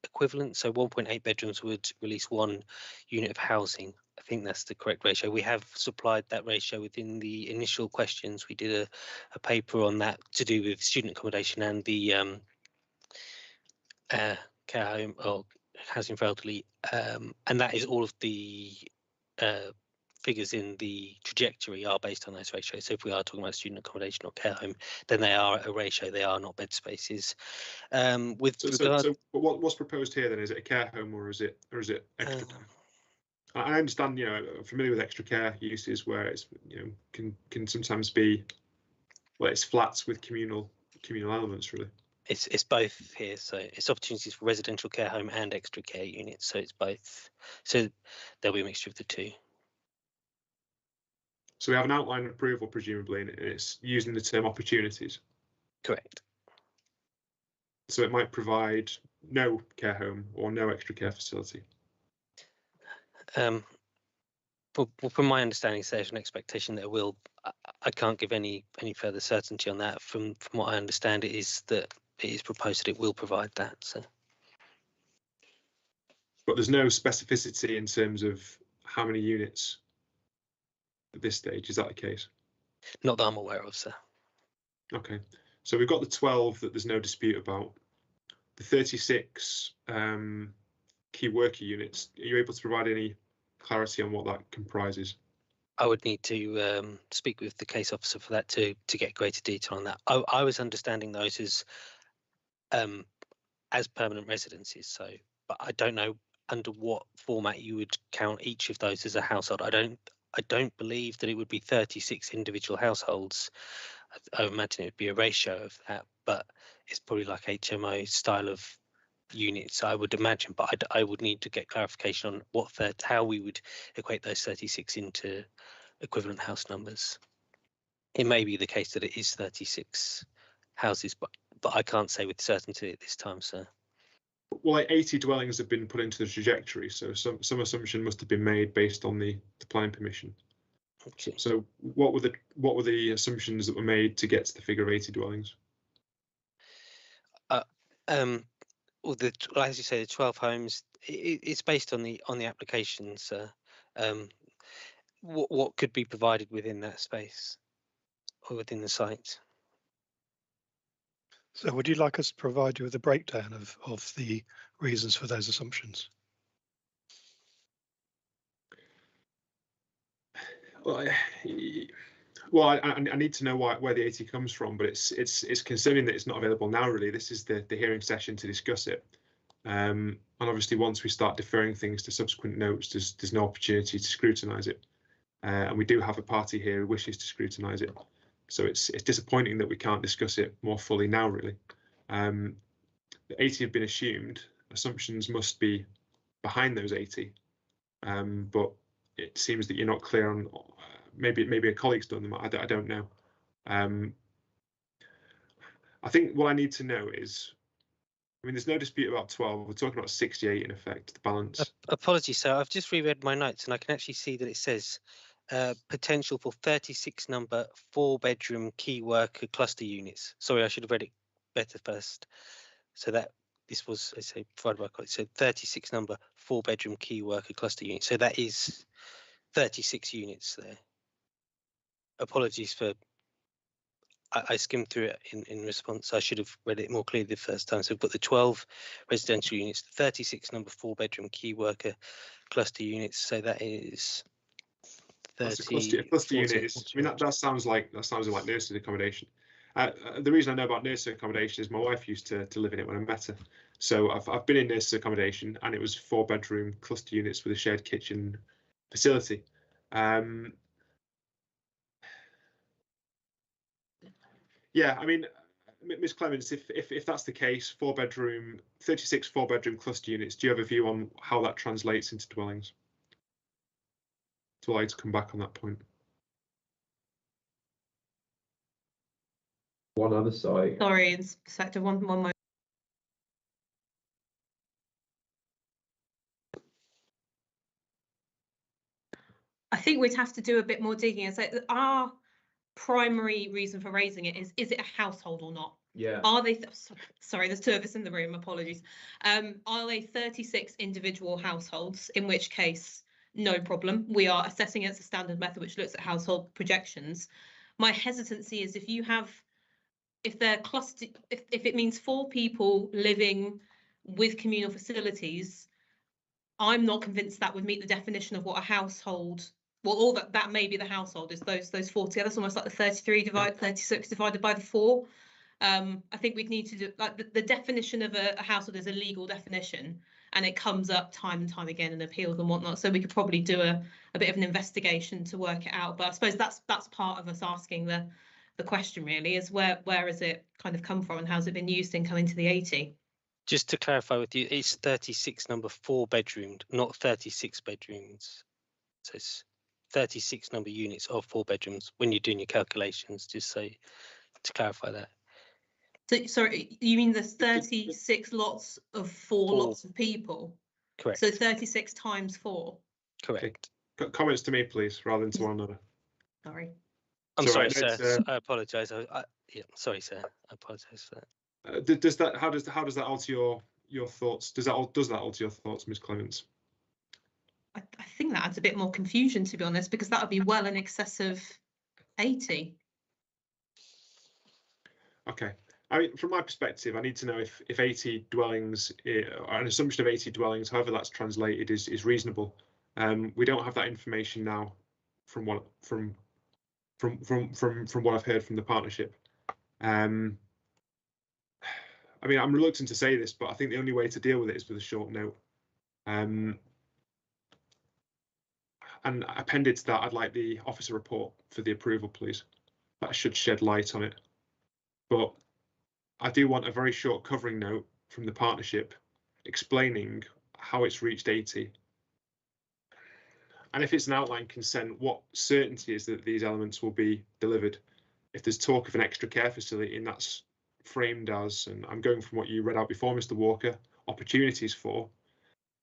equivalent, so 1.8 bedrooms would release 1 unit of housing. I think that's the correct ratio. We have supplied that ratio within the initial questions. We did a paper on that to do with student accommodation and the care home or housing for elderly, and that is all of the figures in the trajectory are based on those ratios. So if we are talking about student accommodation or care home, then they are a ratio, they are not bed spaces. So what's proposed here then? Is it a care home or is it extra care? I understand, you know, I'm familiar with extra care uses where it's, you know, can sometimes be, well, it's flats with communal elements really. It's both here, so it's opportunities for residential care home and extra care units, so it's both. So there'll be a mixture of the two. So we have an outline approval, presumably, and it's using the term opportunities. Correct. So it might provide no care home or no extra care facility. Well, from my understanding, there's an expectation that it will. I can't give any further certainty on that. From what I understand, it is that it is proposed that it will provide that. So, but there's no specificity in terms of how many units at this stage. Is that the case? Not that I'm aware of, sir. Okay, so we've got the 12 that there's no dispute about. The 36 key worker units. Are you able to provide any clarity on what that comprises? I would need to speak with the case officer for that to get greater detail on that. I was understanding those as permanent residences. So, but I don't know under what format you would count each of those as a household. I don't believe that it would be 36 individual households. I imagine it would be a ratio of that, but it's probably like HMO style of units, I would imagine. But I would need to get clarification on how we would equate those 36 into equivalent house numbers. It may be the case that it is 36 houses, but I can't say with certainty at this time, sir. Well, like 80 dwellings have been put into the trajectory, so some assumption must have been made based on the planning permission. Okay. So what were the assumptions that were made to get to the figure of 80 dwellings? Well, as you say, the 12 homes. It's based on the applications. What could be provided within that space or within the site? So would you like us to provide you with a breakdown of the reasons for those assumptions? Well, I need to know where the 80 comes from, but it's concerning that it's not available now. Really, this is the hearing session to discuss it, and obviously once we start deferring things to subsequent notes, there's no opportunity to scrutinise it, and we do have a party here who wishes to scrutinise it. So it's disappointing that we can't discuss it more fully now. Really, the 80 have been assumed. Assumptions must be behind those 80, but it seems that you're not clear on. Maybe a colleague's done them. I don't know. I think what I need to know is, I mean, there's no dispute about 12. We're talking about 68 in effect. The balance. Apologies, sir. I've just reread my notes and I can actually see that it says potential for 36 number 4-bedroom key worker cluster units. Sorry, I should have read it better first. So that this was, I say, provided by colleagues. So 36 number 4-bedroom key worker cluster unit. So that is 36 units there. Apologies for, I skimmed through it in response. I should have read it more clearly the first time. So we've got the 12 residential units, 36 number 4-bedroom key worker cluster units. So that is 30. A cluster unit is, I mean, that sounds like nursery accommodation. The reason I know about nursery accommodation is my wife used to live in it when I met her. So I've been in nursery accommodation, and it was 4-bedroom cluster units with a shared kitchen facility. Yeah, I mean, Ms. Clements, if that's the case, 36 4-bedroom cluster units, do you have a view on how that translates into dwellings? To allow you to come back on that point. One other site. Sorry, Inspector, one moment. I think we'd have to do a bit more digging. And so our primary reason for raising it is it a household or not? Yeah. Are they, sorry, there's 2 of us in the room, apologies. Are they 36 individual households, in which case no problem. We are assessing against a standard method which looks at household projections. My hesitancy is if they're clustered, if it means 4 people living with communal facilities, I'm not convinced that would meet the definition of what a household, well, all that may be the household is those 4 together. That's almost like the 36 divided by the 4. I think we'd need to do, like, the definition of a household is a legal definition, and it comes up time and time again in appeals and whatnot. So we could probably do a bit of an investigation to work it out. But I suppose that's part of us asking the question really, is where has it kind of come from and how's it been used in coming to the 80? Just to clarify with you, it's 36 number 4 bedroomed, not 36 bedrooms. So it's 36 number units of 4 bedrooms when you're doing your calculations, just so to clarify that. So, sorry, you mean there's 36 lots of 4 lots of people? Correct. So 36 times 4? Correct. Okay. Comments to me, please, rather than to one another. Sorry. I'm It's all sorry, right, sir. I apologise. Yeah, sorry, sir. I apologise for that. Does that how does that alter your thoughts? Does that alter your thoughts, Ms. Clements? I think that adds a bit more confusion, to be honest, because that would be well in excess of 80. Okay. I mean, from my perspective, I need to know if 80 dwellings, an assumption of 80 dwellings, however that's translated, is reasonable. We don't have that information now from what from what I've heard from the partnership. I mean, I'm reluctant to say this, but I think the only way to deal with it is with a short note. And appended to that, I'd like the officer report for the approval, please. That should shed light on it. But I do want a very short covering note from the partnership explaining how it's reached 80. And if it's an outline consent, what certainty is that these elements will be delivered? If there's talk of an extra care facility and that's framed as, and I'm going from what you read out before, Mr. Walker, opportunities for,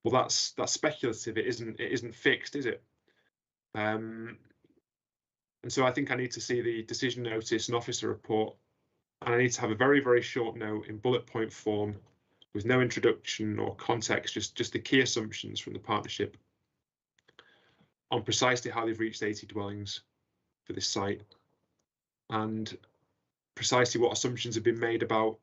well, that's speculative. It isn't fixed, is it? And so I think I need to see the decision notice and officer report, and I need to have a very, very short note in bullet point form with no introduction or context, just the key assumptions from the partnership on precisely how they've reached 80 dwellings for this site, and precisely what assumptions have been made about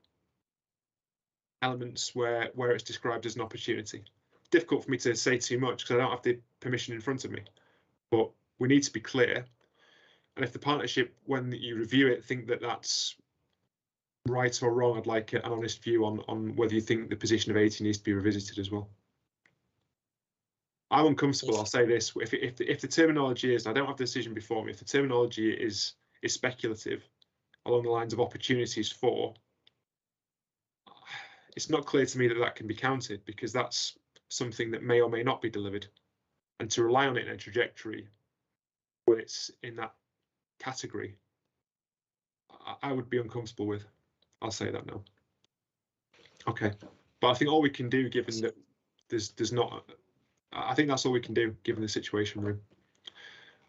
elements where it's described as an opportunity. Difficult for me to say too much because I don't have the permission in front of me, but we need to be clear. And if the partnership, when you review it, think that that's right or wrong, I'd like an honest view on whether you think the position of 80 needs to be revisited as well. I'm uncomfortable, I'll say this, if the terminology is, I don't have the decision before me, if the terminology is speculative along the lines of opportunities for, it's not clear to me that that can be counted, because that's something that may or may not be delivered. And to rely on it in a trajectory when it's in that category, I would be uncomfortable with. I'll say that now. Okay, but I think all we can do, given that there's not, I think that's all we can do given the situation we're in.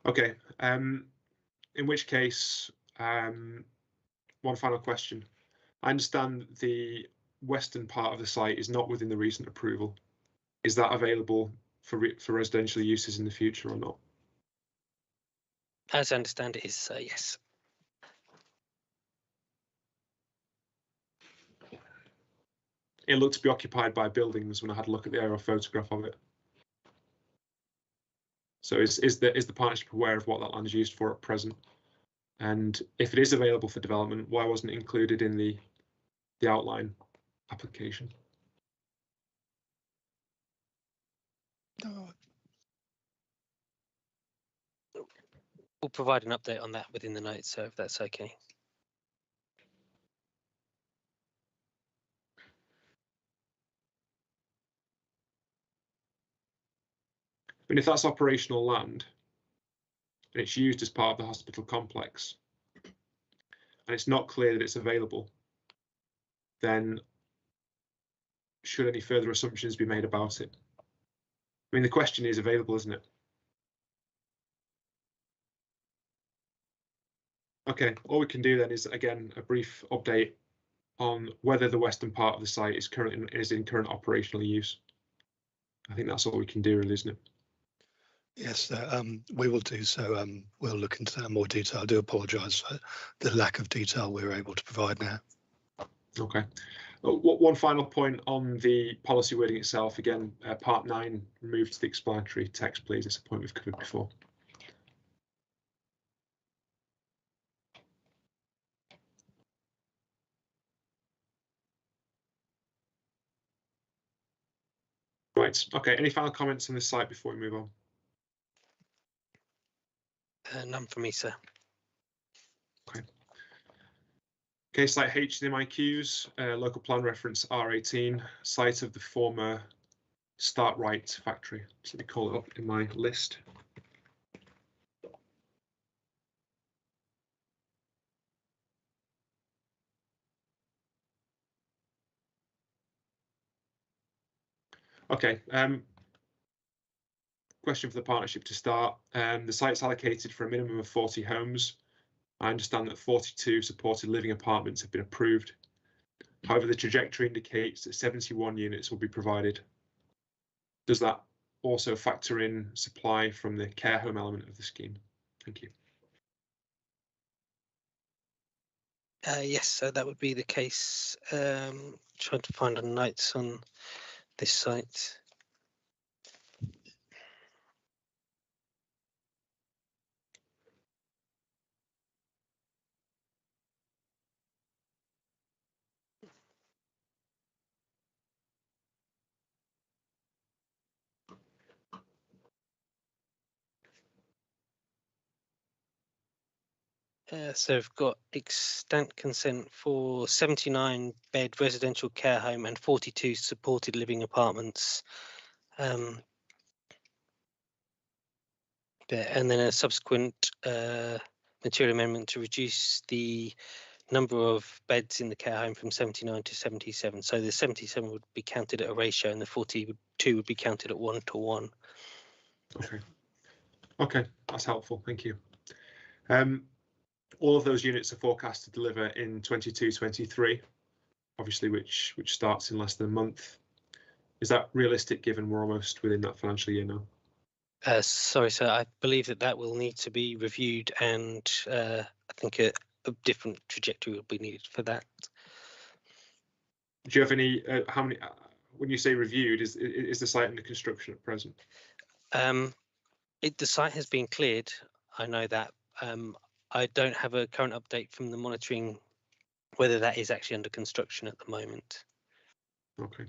Okay, in which case, one final question. I understand the western part of the site is not within the recent approval. Is that available for residential uses in the future or not? As I understand it is, yes. It looked to be occupied by buildings when I had a look at the aerial photograph of it. So is the partnership aware of what that land is used for at present? And if it is available for development, why wasn't it included in the outline application? We'll provide an update on that within the notes, so if that's okay. I mean, if that's operational land and it's used as part of the hospital complex and it's not clear that it's available, then should any further assumptions be made about it? I mean, the question is available, isn't it? Okay, all we can do then is, again, a brief update on whether the western part of the site is in current operational use. I think that's all we can do, really, isn't it? Yes, we will do so. We'll look into that in more detail. I do apologise for the lack of detail we're able to provide now. Okay. One final point on the policy wording itself. Again, part 9, remove to the explanatory text, please. It's a point we've covered before. Right. Okay. Any final comments on this site before we move on? None from me, sir. Okay. Okay, site H, the MIQs, local plan reference R18, site of the former Start Right factory. So let me call it up in my list. Okay. Question for the partnership to start. The site's allocated for a minimum of 40 homes. I understand that 42 supported living apartments have been approved. However, the trajectory indicates that 71 units will be provided. Does that also factor in supply from the care home element of the scheme? Thank you. Yes, so that would be the case. Trying to find the notes on this site. So we've got extant consent for 79 bed residential care home and 42 supported living apartments. And then a subsequent material amendment to reduce the number of beds in the care home from 79 to 77. So the 77 would be counted at a ratio and the 42 would be counted at 1:1. Okay. Okay, that's helpful. Thank you. All of those units are forecast to deliver in 22-23, obviously, which starts in less than a month. Is that realistic given we're almost within that financial year now? Sorry, sir, I believe that will need to be reviewed, and I think a different trajectory will be needed for that. Do you have any, how many, when you say reviewed, is the site under construction at present? The site has been cleared, I know that. I don't have a current update from the monitoring whether that is actually under construction at the moment. Okay.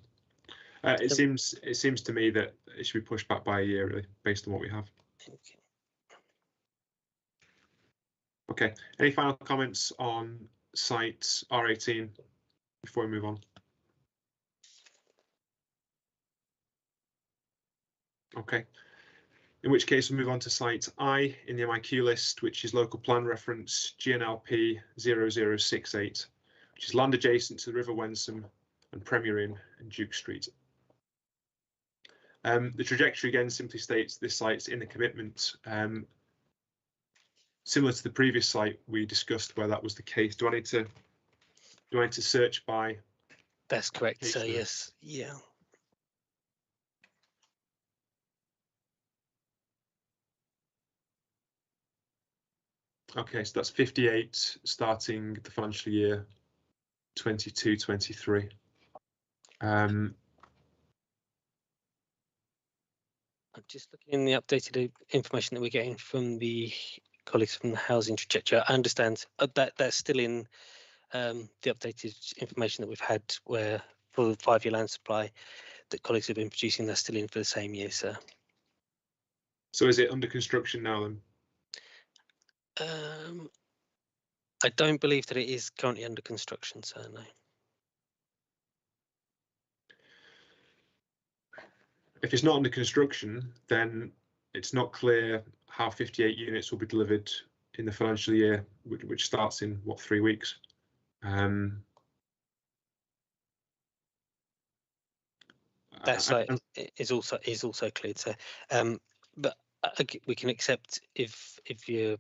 It seems to me that it should be pushed back by a year, really, based on what we have. Okay. Any final comments on site R18 before we move on? Okay. In which case we'll move on to site I in the MIQ list, which is local plan reference GNLP 0068, which is land adjacent to the River Wensum and Premier Inn and Duke Street. The trajectory again simply states this site's in the commitment. Similar to the previous site we discussed where that was the case. Do I need to search by? That's correct, sir. Yes. Yeah. Okay, so that's 58 starting the financial year 22-23. I'm just looking in the updated information that we're getting from the colleagues from the housing trajectory. I understand that that's still in the updated information that we've had where for the 5-year land supply that colleagues have been producing, that's still in for the same year, sir. So is it under construction now then? I don't believe that it is currently under construction, sir, no. If it's not under construction, then it's not clear how 58 units will be delivered in the financial year, which starts in what, 3 weeks. That site is also cleared, so but we can accept if you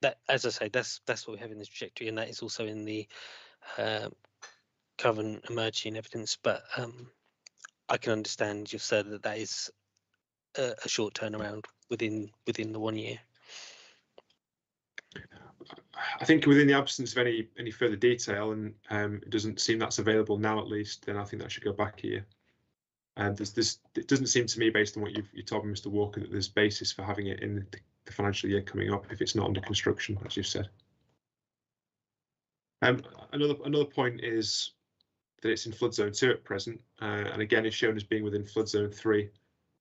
that, as I say, that's what we have in the trajectory, and that is also in the current emerging evidence. But I can understand you've said that is a short turnaround within the 1 year. I think within the absence of any further detail, and it doesn't seem that's available now at least, then I think that should go back here. And it doesn't seem to me, based on what you told me, Mr. Walker, that there's basis for having it in the financial year coming up if it's not under construction, as you've said. Another point is that it's in flood zone 2 at present, and again is shown as being within flood zone 3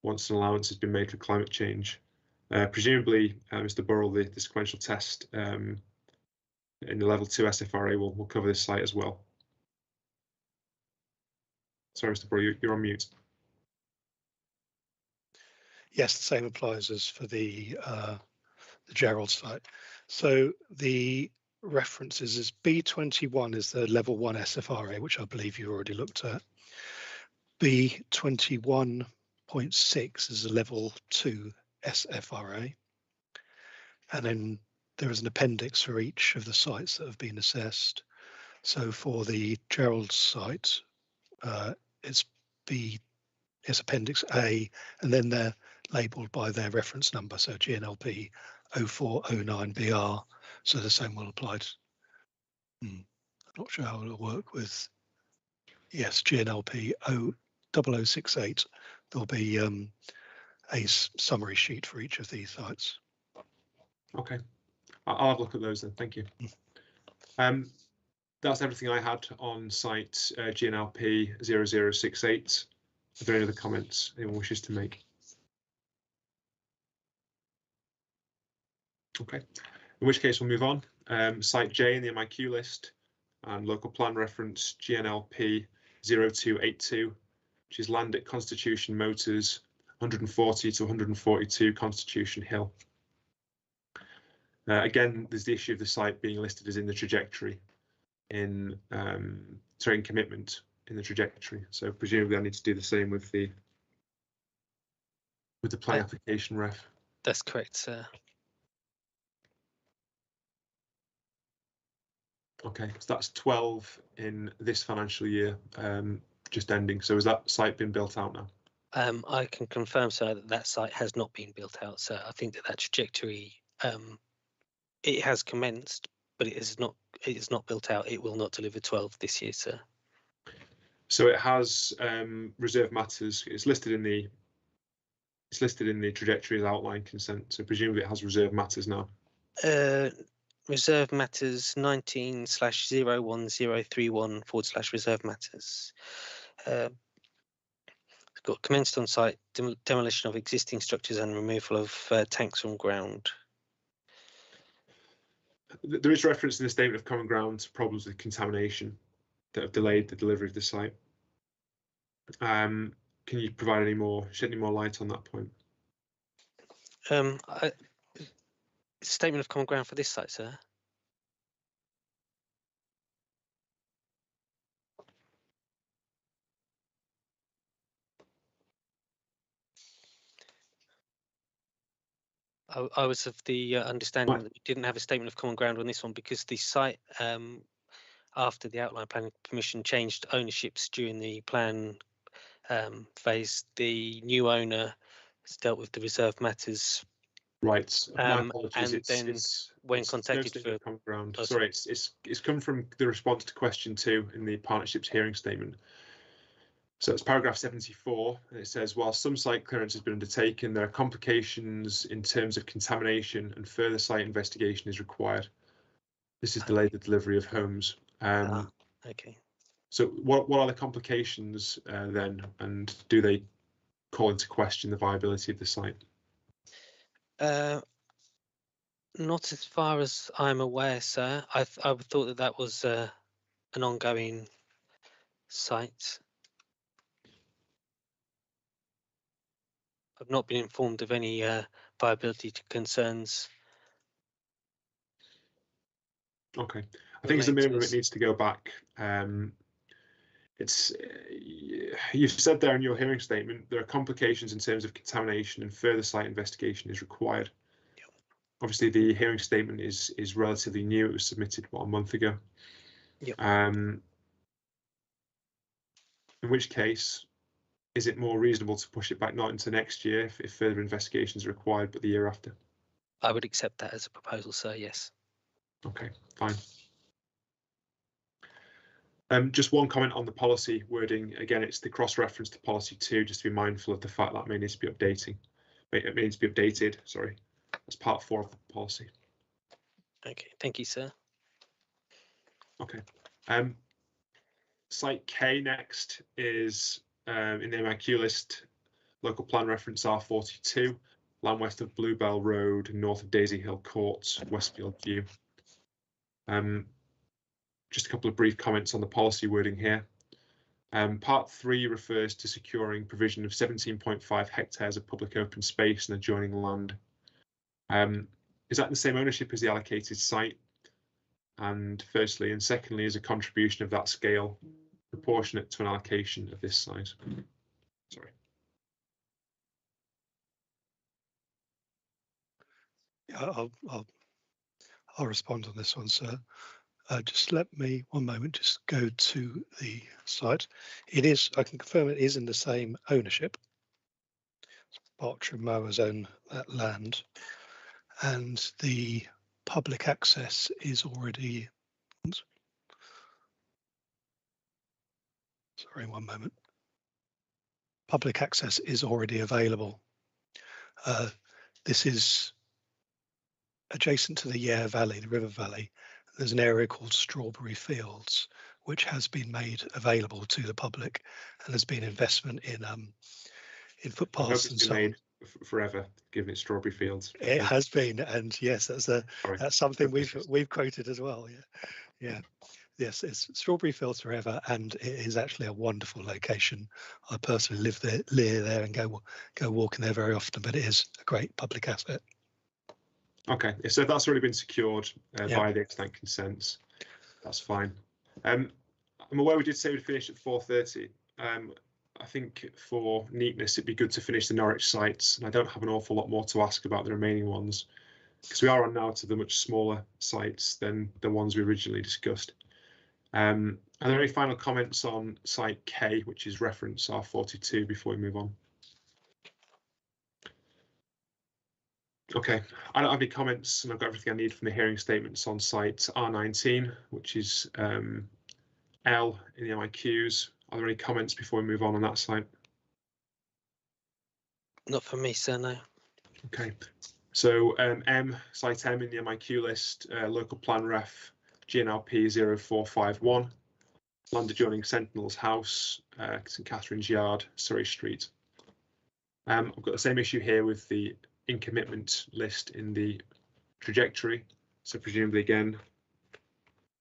once an allowance has been made for climate change. Presumably, Mr. Burrell, the sequential test in the level 2 SFRA will cover this site as well. Sorry, Mr. Burrell, you're on mute. Yes, the same applies as for the Gerald site. So the references is B21 is the level 1 SFRA, which I believe you already looked at. B21.6 is a level 2 SFRA. And then there is an appendix for each of the sites that have been assessed. So for the Gerald site, it's Appendix A, and then they're labelled by their reference number. So GNLP 0409BR. So the same will apply to. I'm not sure how it'll work with. Yes, GNLP 0068. There'll be a summary sheet for each of these sites. Okay, I'll have a look at those then. Thank you. That's everything I had on site GNLP 0068. Are there any other comments anyone wishes to make? Okay, in which case we'll move on. Site J in the MIQ list and local plan reference GNLP 0282, which is land at Constitution Motors 140 to 142 Constitution Hill. Again, there's the issue of the site being listed as in the trajectory in commitment in the trajectory. So presumably I need to do the same with the plan application ref. That's correct, sir. Okay, so that's 12 in this financial year, just ending. So has that site been built out now? I can confirm, sir, that site has not been built out, sir. I think that trajectory, it has commenced, but it is not built out. It will not deliver 12 this year, sir. So it has reserve matters. It's listed in the trajectory as outline consent. So presumably it has reserve matters now. Reserve matters 19/01031/reserve matters. It's got commenced on site demolition of existing structures and removal of tanks from ground. There is reference in the statement of common ground to problems with contamination that have delayed the delivery of the site. Can you provide shed any more light on that point? Statement of common ground for this site, sir. I was of the understanding that we didn't have a statement of common ground on this one because the site, after the outline planning permission changed ownerships during the plan phase, the new owner has dealt with the reserve matters. Right. My apologies. And then when contacted for common ground. Sorry, it's come from the response to question 2 in the partnerships hearing statement. So it's paragraph 74, and it says, while some site clearance has been undertaken, there are complications in terms of contamination and further site investigation is required. This has delayed the delivery of homes. Okay. So what are the complications then, and do they call into question the viability of the site? Not as far as I'm aware, sir. I thought that was an ongoing site. I've not been informed of any viability concerns. Okay, I think as a minimum it needs to go back. You've said there in your hearing statement there are complications in terms of contamination and further site investigation is required. Yep. Obviously the hearing statement is relatively new. It was submitted a month ago. Yep. In which case is it more reasonable to push it back not into next year if further investigations are required, but the year after? I would accept that as a proposal, sir. Yes. Okay, fine. Just one comment on the policy wording. Again, it's the cross-reference to policy 2, just to be mindful of the fact that may need to be updating. It needs to be updated, sorry, as part 4 of the policy. Okay, thank you, sir. Okay. Site K next is in the MIQ list, local plan reference R42, land west of Bluebell Road, north of Daisy Hill Court, Westfield View. Just a couple of brief comments on the policy wording here. Part 3 refers to securing provision of 17.5 hectares of public open space and adjoining land. Is that the same ownership as the allocated site? And firstly, and secondly, is a contribution of that scale proportionate to an allocation of this size? Sorry. Yeah, I'll respond on this one, sir. Just let me, one moment, just go to the site. It is, I can confirm it is in the same ownership. Berkshire Mowers own that land, and the public access is already, sorry, one moment. Public access is already available. This is adjacent to the Yare Valley, the river valley. There's an area called Strawberry Fields, which has been made available to the public, and there's been investment in footpaths and so on. Forever, given it Strawberry Fields. It has been, and yes, that's something we've quoted as well. Yeah. Yes, it's Strawberry Fields forever, and it is actually a wonderful location. I personally live there and go walking there very often, but it is a great public asset. Okay, so that's already been secured by the extant consents. That's fine. I'm aware we did say we'd finish at 4:30. I think for neatness, it'd be good to finish the Norwich sites, and I don't have an awful lot more to ask about the remaining ones, because we are on now to the much smaller sites than the ones we originally discussed. Are there any final comments on site K, which is reference R42, before we move on? Okay, I don't have any comments, and I've got everything I need from the hearing statements on site R19, which is L in the MIQs. Are there any comments before we move on that site? Not for me, sir, no. Okay, so M, site M in the MIQ list, local plan ref GNLP 0451, land adjoining Sentinel's House, St Catherine's Yard, Surrey Street. I've got the same issue here with the in commitment list in the trajectory. So presumably again,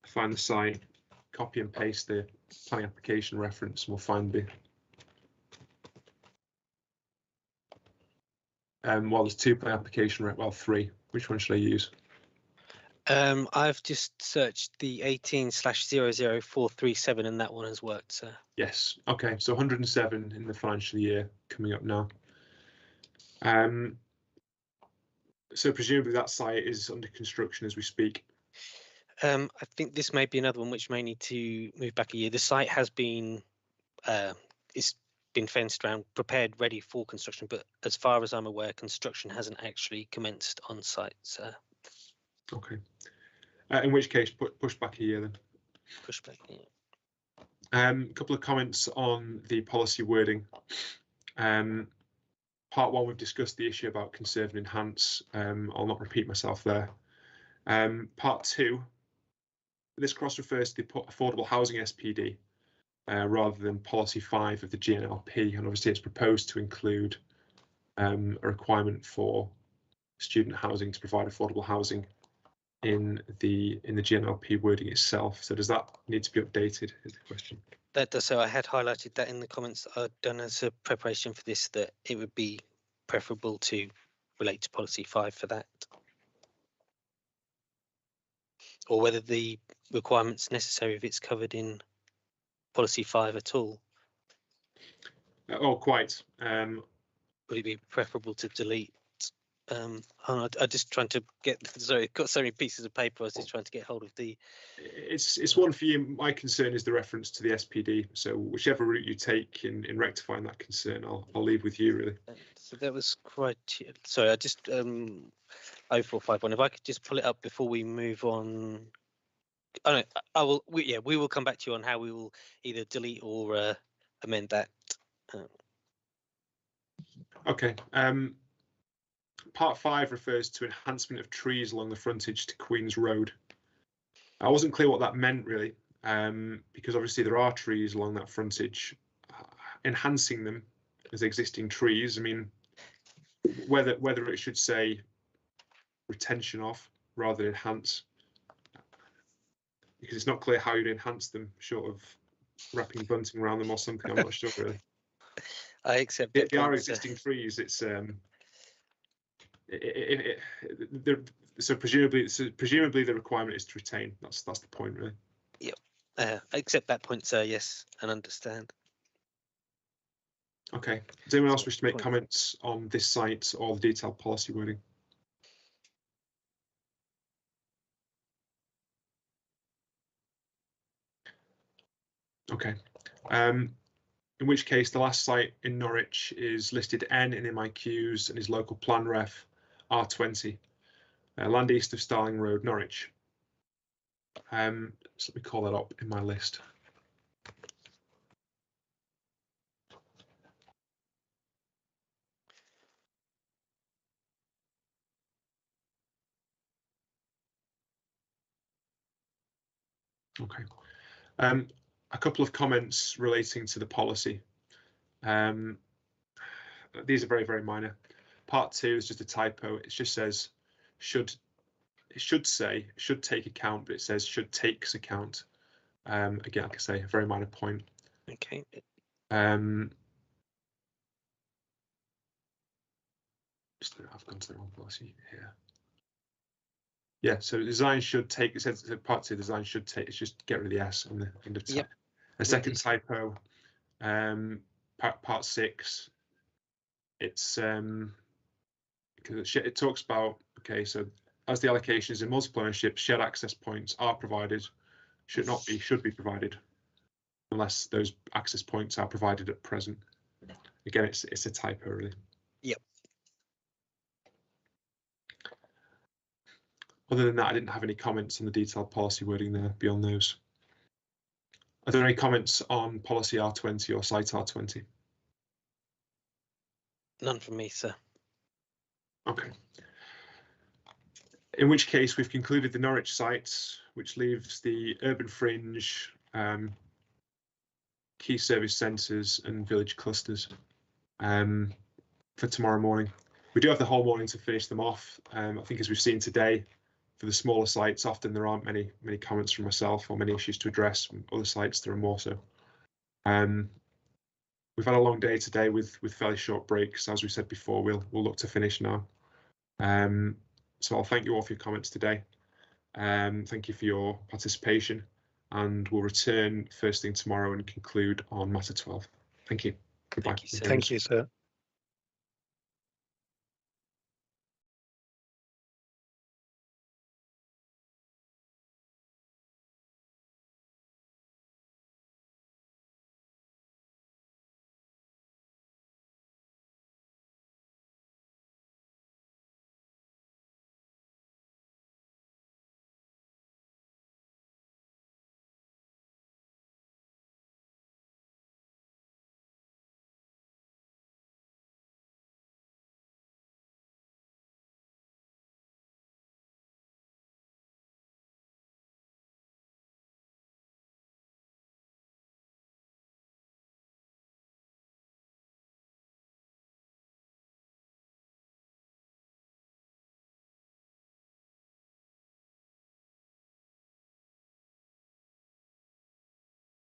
find the site, copy and paste the planning application reference, and we'll find the well, there's 2 planning application, well, 3. Which one should I use? I've just searched the 18/00437, and that one has worked, sir. Yes. Okay. So 107 in the financial year coming up now. So presumably that site is under construction as we speak. I think this may be another one which may need to move back a year. The site has been it's been fenced around, prepared, ready for construction, but as far as I'm aware, construction hasn't actually commenced on site, sir. Okay. In which case, push back a year then. Push back. Yeah. A couple of comments on the policy wording. Part 1, we've discussed the issue about conserve and enhance. I'll not repeat myself there. Part 2, this cross refers to the affordable housing SPD rather than policy 5 of the GNLP, and obviously it's proposed to include a requirement for student housing to provide affordable housing in the GNLP wording itself. So does that need to be updated, is the question? That does. So I had highlighted that in the comments that I'd done as a preparation for this, that it would be preferable to relate to policy 5 for that, or whether the requirement's necessary if it's covered in policy 5 at all. Oh, quite. Would it be preferable to delete I just trying to get. Sorry, got so many pieces of paper. I was just trying to get hold of the. It's one for you. My concern is the reference to the SPD. So whichever route you take in rectifying that concern, I'll leave with you really. So that was criteria. Sorry, I just 0451. If I could just pull it up before we move on. Oh no, I will. We will come back to you on how we will either delete or amend that. Okay. Part 5 refers to enhancement of trees along the frontage to Queen's Road. I wasn't clear what that meant really, because obviously there are trees along that frontage. Enhancing them as existing trees, I mean, whether it should say retention of rather than enhance, because it's not clear how you'd enhance them short of wrapping bunting around them or something. I'm not sure really. I accept They are existing trees. It's so presumably the requirement is to retain. That's the point really. Yep. I accept that point, sir. Yes, and understand. Okay. Does anyone else wish to make comments on this site or the detailed policy wording? Okay. In which case, the last site in Norwich is listed N in MIQs and is local plan ref R20, land east of Starling Road, Norwich. So let me call that up in my list. Okay. A couple of comments relating to the policy. These are very, very minor. Part 2 is just a typo. It just says should take account, but it says should takes account. Again, like I say, a very minor point. Okay. I've gone to the wrong policy here. Yeah, so design should take, it says part 2, design should take, it's just get rid of the S on the end of type. Yep. A second typo, part 6, it's because it talks about, okay, so as the allocations in multiple ownership, shared access points are provided, should be provided, unless those access points are provided at present. Again, it's a typo really. Yep. Other than that, I didn't have any comments on the detailed policy wording there beyond those. Are there any comments on policy R20 or site R20? None from me, sir. Okay. In which case, we've concluded the Norwich sites, which leaves the urban fringe, key service centres and village clusters for tomorrow morning. We do have the whole morning to finish them off. I think as we've seen today, for the smaller sites, often there aren't many comments from myself or many issues to address. From other sites, there are more so. We've had a long day today with fairly short breaks. As we said before, we'll look to finish now. So I'll thank you all for your comments today. Thank you for your participation, and we'll return first thing tomorrow and conclude on matter 12. Thank you. Goodbye. Thank you, sir. Thank you, sir.